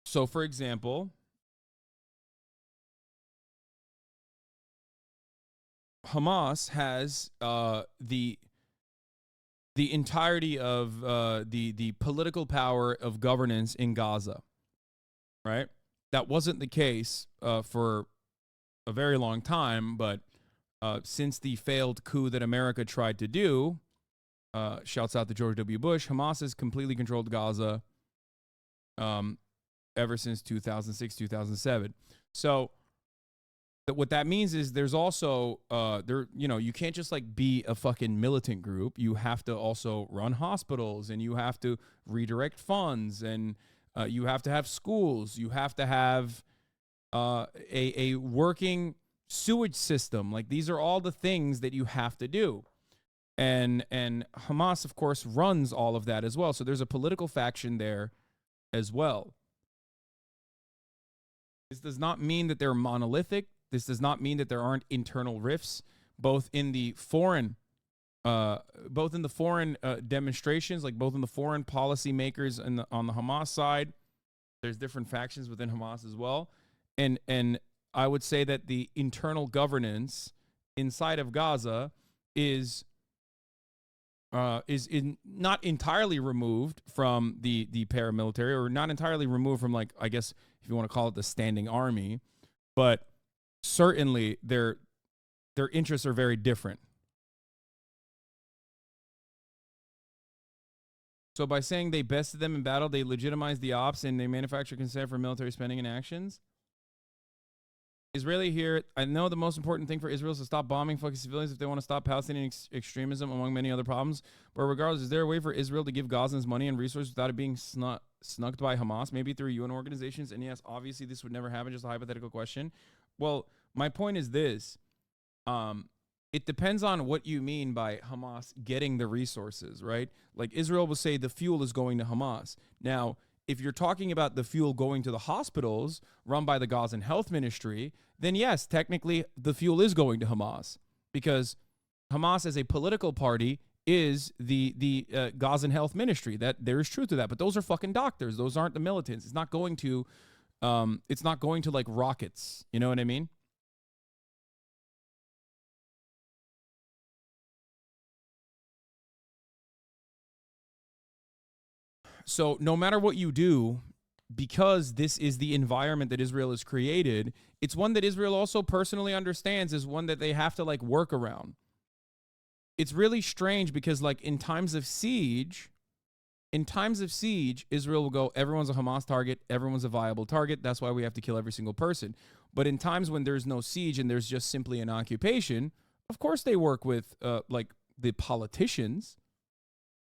[SPEAKER 1] So, for example, Hamas has the entirety of the political power of governance in Gaza, right? That wasn't the case for a very long time, but since the failed coup that America tried to do, shouts out to George W. Bush, Hamas has completely controlled Gaza ever since 2006, 2007. So what that means is there's also you can't just like be a fucking militant group. You have to also run hospitals, and you have to redirect funds, and you have to have schools. You have to have a working sewage system. Like, these are all the things that you have to do. And Hamas, of course, runs all of that as well. So there's a political faction there as well. This does not mean that they're monolithic. This does not mean that there aren't internal rifts, both in the foreign demonstrations, like both in the foreign policy makers and on the Hamas side. There's different factions within Hamas as well. And I would say that the internal governance inside of Gaza is not entirely removed from the paramilitary, or not entirely removed from, like, I guess if you want to call it the standing army, but certainly their interests are very different. So by saying they bested them in battle, they legitimize the ops and they manufacture consent for military spending and actions. Israeli here, I know the most important thing for Israel is to stop bombing fucking civilians if they want to stop Palestinian extremism, among many other problems. But regardless, is there a way for Israel to give Gazans money and resources without it being snugged by Hamas, maybe through UN organizations? And yes, obviously this would never happen, just a hypothetical question. Well, my point is this. It depends on what you mean by Hamas getting the resources, right? Like, Israel will say the fuel is going to Hamas. Now, if you're talking about the fuel going to the hospitals run by the Gazan Health Ministry, then yes, technically the fuel is going to Hamas, because Hamas as a political party is the Gazan Health Ministry. That there is truth to that, but those are fucking doctors. Those aren't the militants. It's not going to like rockets. You know what I mean? So no matter what you do, because this is the environment that Israel has created, it's one that Israel also personally understands is one that they have to like work around. It's really strange because, like, in times of siege, Israel will go, everyone's a Hamas target, everyone's a viable target. That's why we have to kill every single person. But in times when there's no siege and there's just simply an occupation, of course they work with like the politicians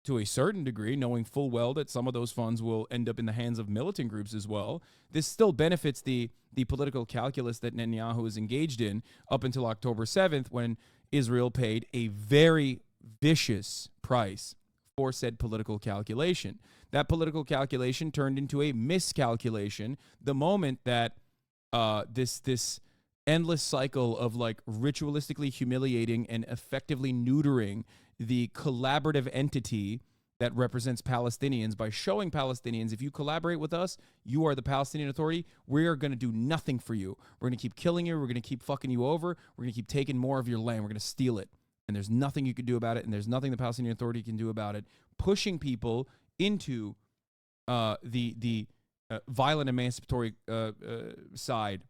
[SPEAKER 1] to a certain degree, knowing full well that some of those funds will end up in the hands of militant groups as well. This still benefits the political calculus that Netanyahu is engaged in up until October 7th, when Israel paid a very vicious price for said political calculation. That political calculation turned into a miscalculation the moment that this endless cycle of like ritualistically humiliating and effectively neutering the collaborative entity that represents Palestinians by showing Palestinians, if you collaborate with us, you are the Palestinian Authority. We are going to do nothing for you. We're going to keep killing you. We're going to keep fucking you over. We're going to keep taking more of your land. We're going to steal it. And there's nothing you can do about it. And there's nothing the Palestinian Authority can do about it. Pushing people into the violent emancipatory side,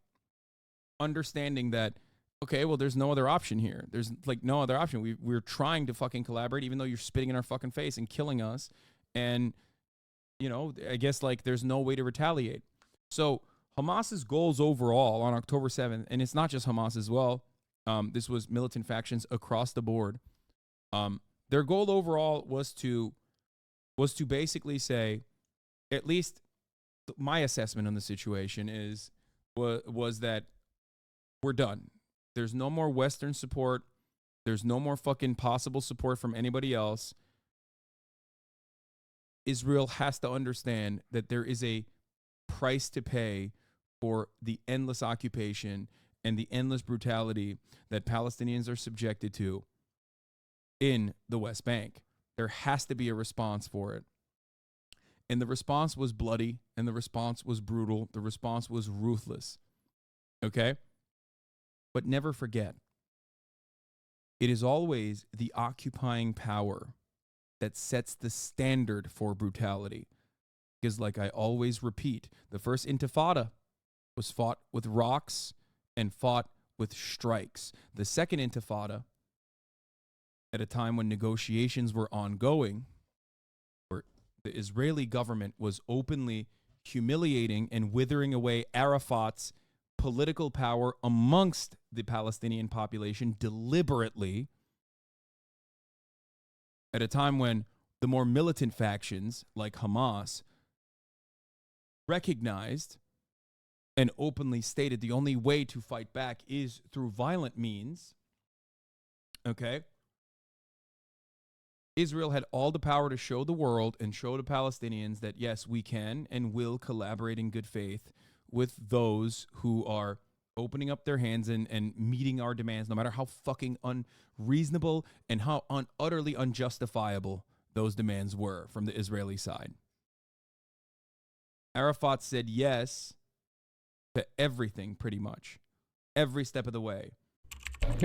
[SPEAKER 1] understanding that, okay, well, there's no other option here. There's like no other option. We're trying to fucking collaborate, even though you're spitting in our fucking face and killing us. And, you know, I guess like there's no way to retaliate. So Hamas's goals overall on October 7th, and it's not just Hamas as well. This was militant factions across the board. Their goal overall was to basically say, at least my assessment on the situation was that we're done. There's no more Western support. There's no more fucking possible support from anybody else. Israel has to understand that there is a price to pay for the endless occupation and the endless brutality that Palestinians are subjected to in the West Bank. There has to be a response for it. And the response was bloody, and the response was brutal. The response was ruthless. Okay? But never forget, it is always the occupying power that sets the standard for brutality. Because like I always repeat, the first intifada was fought with rocks and fought with strikes. The second intifada, at a time when negotiations were ongoing, where the Israeli government was openly humiliating and withering away Arafat's political power amongst the Palestinian population deliberately at a time when the more militant factions like Hamas recognized and openly stated the only way to fight back is through violent means. Okay? Israel had all the power to show the world and show the Palestinians that, yes, we can and will collaborate in good faith with those who are opening up their hands and meeting our demands, no matter how fucking unreasonable and how utterly unjustifiable those demands were from the Israeli side. Arafat said yes to everything, pretty much. Every step of the way.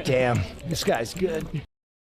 [SPEAKER 13] Damn, this guy's good.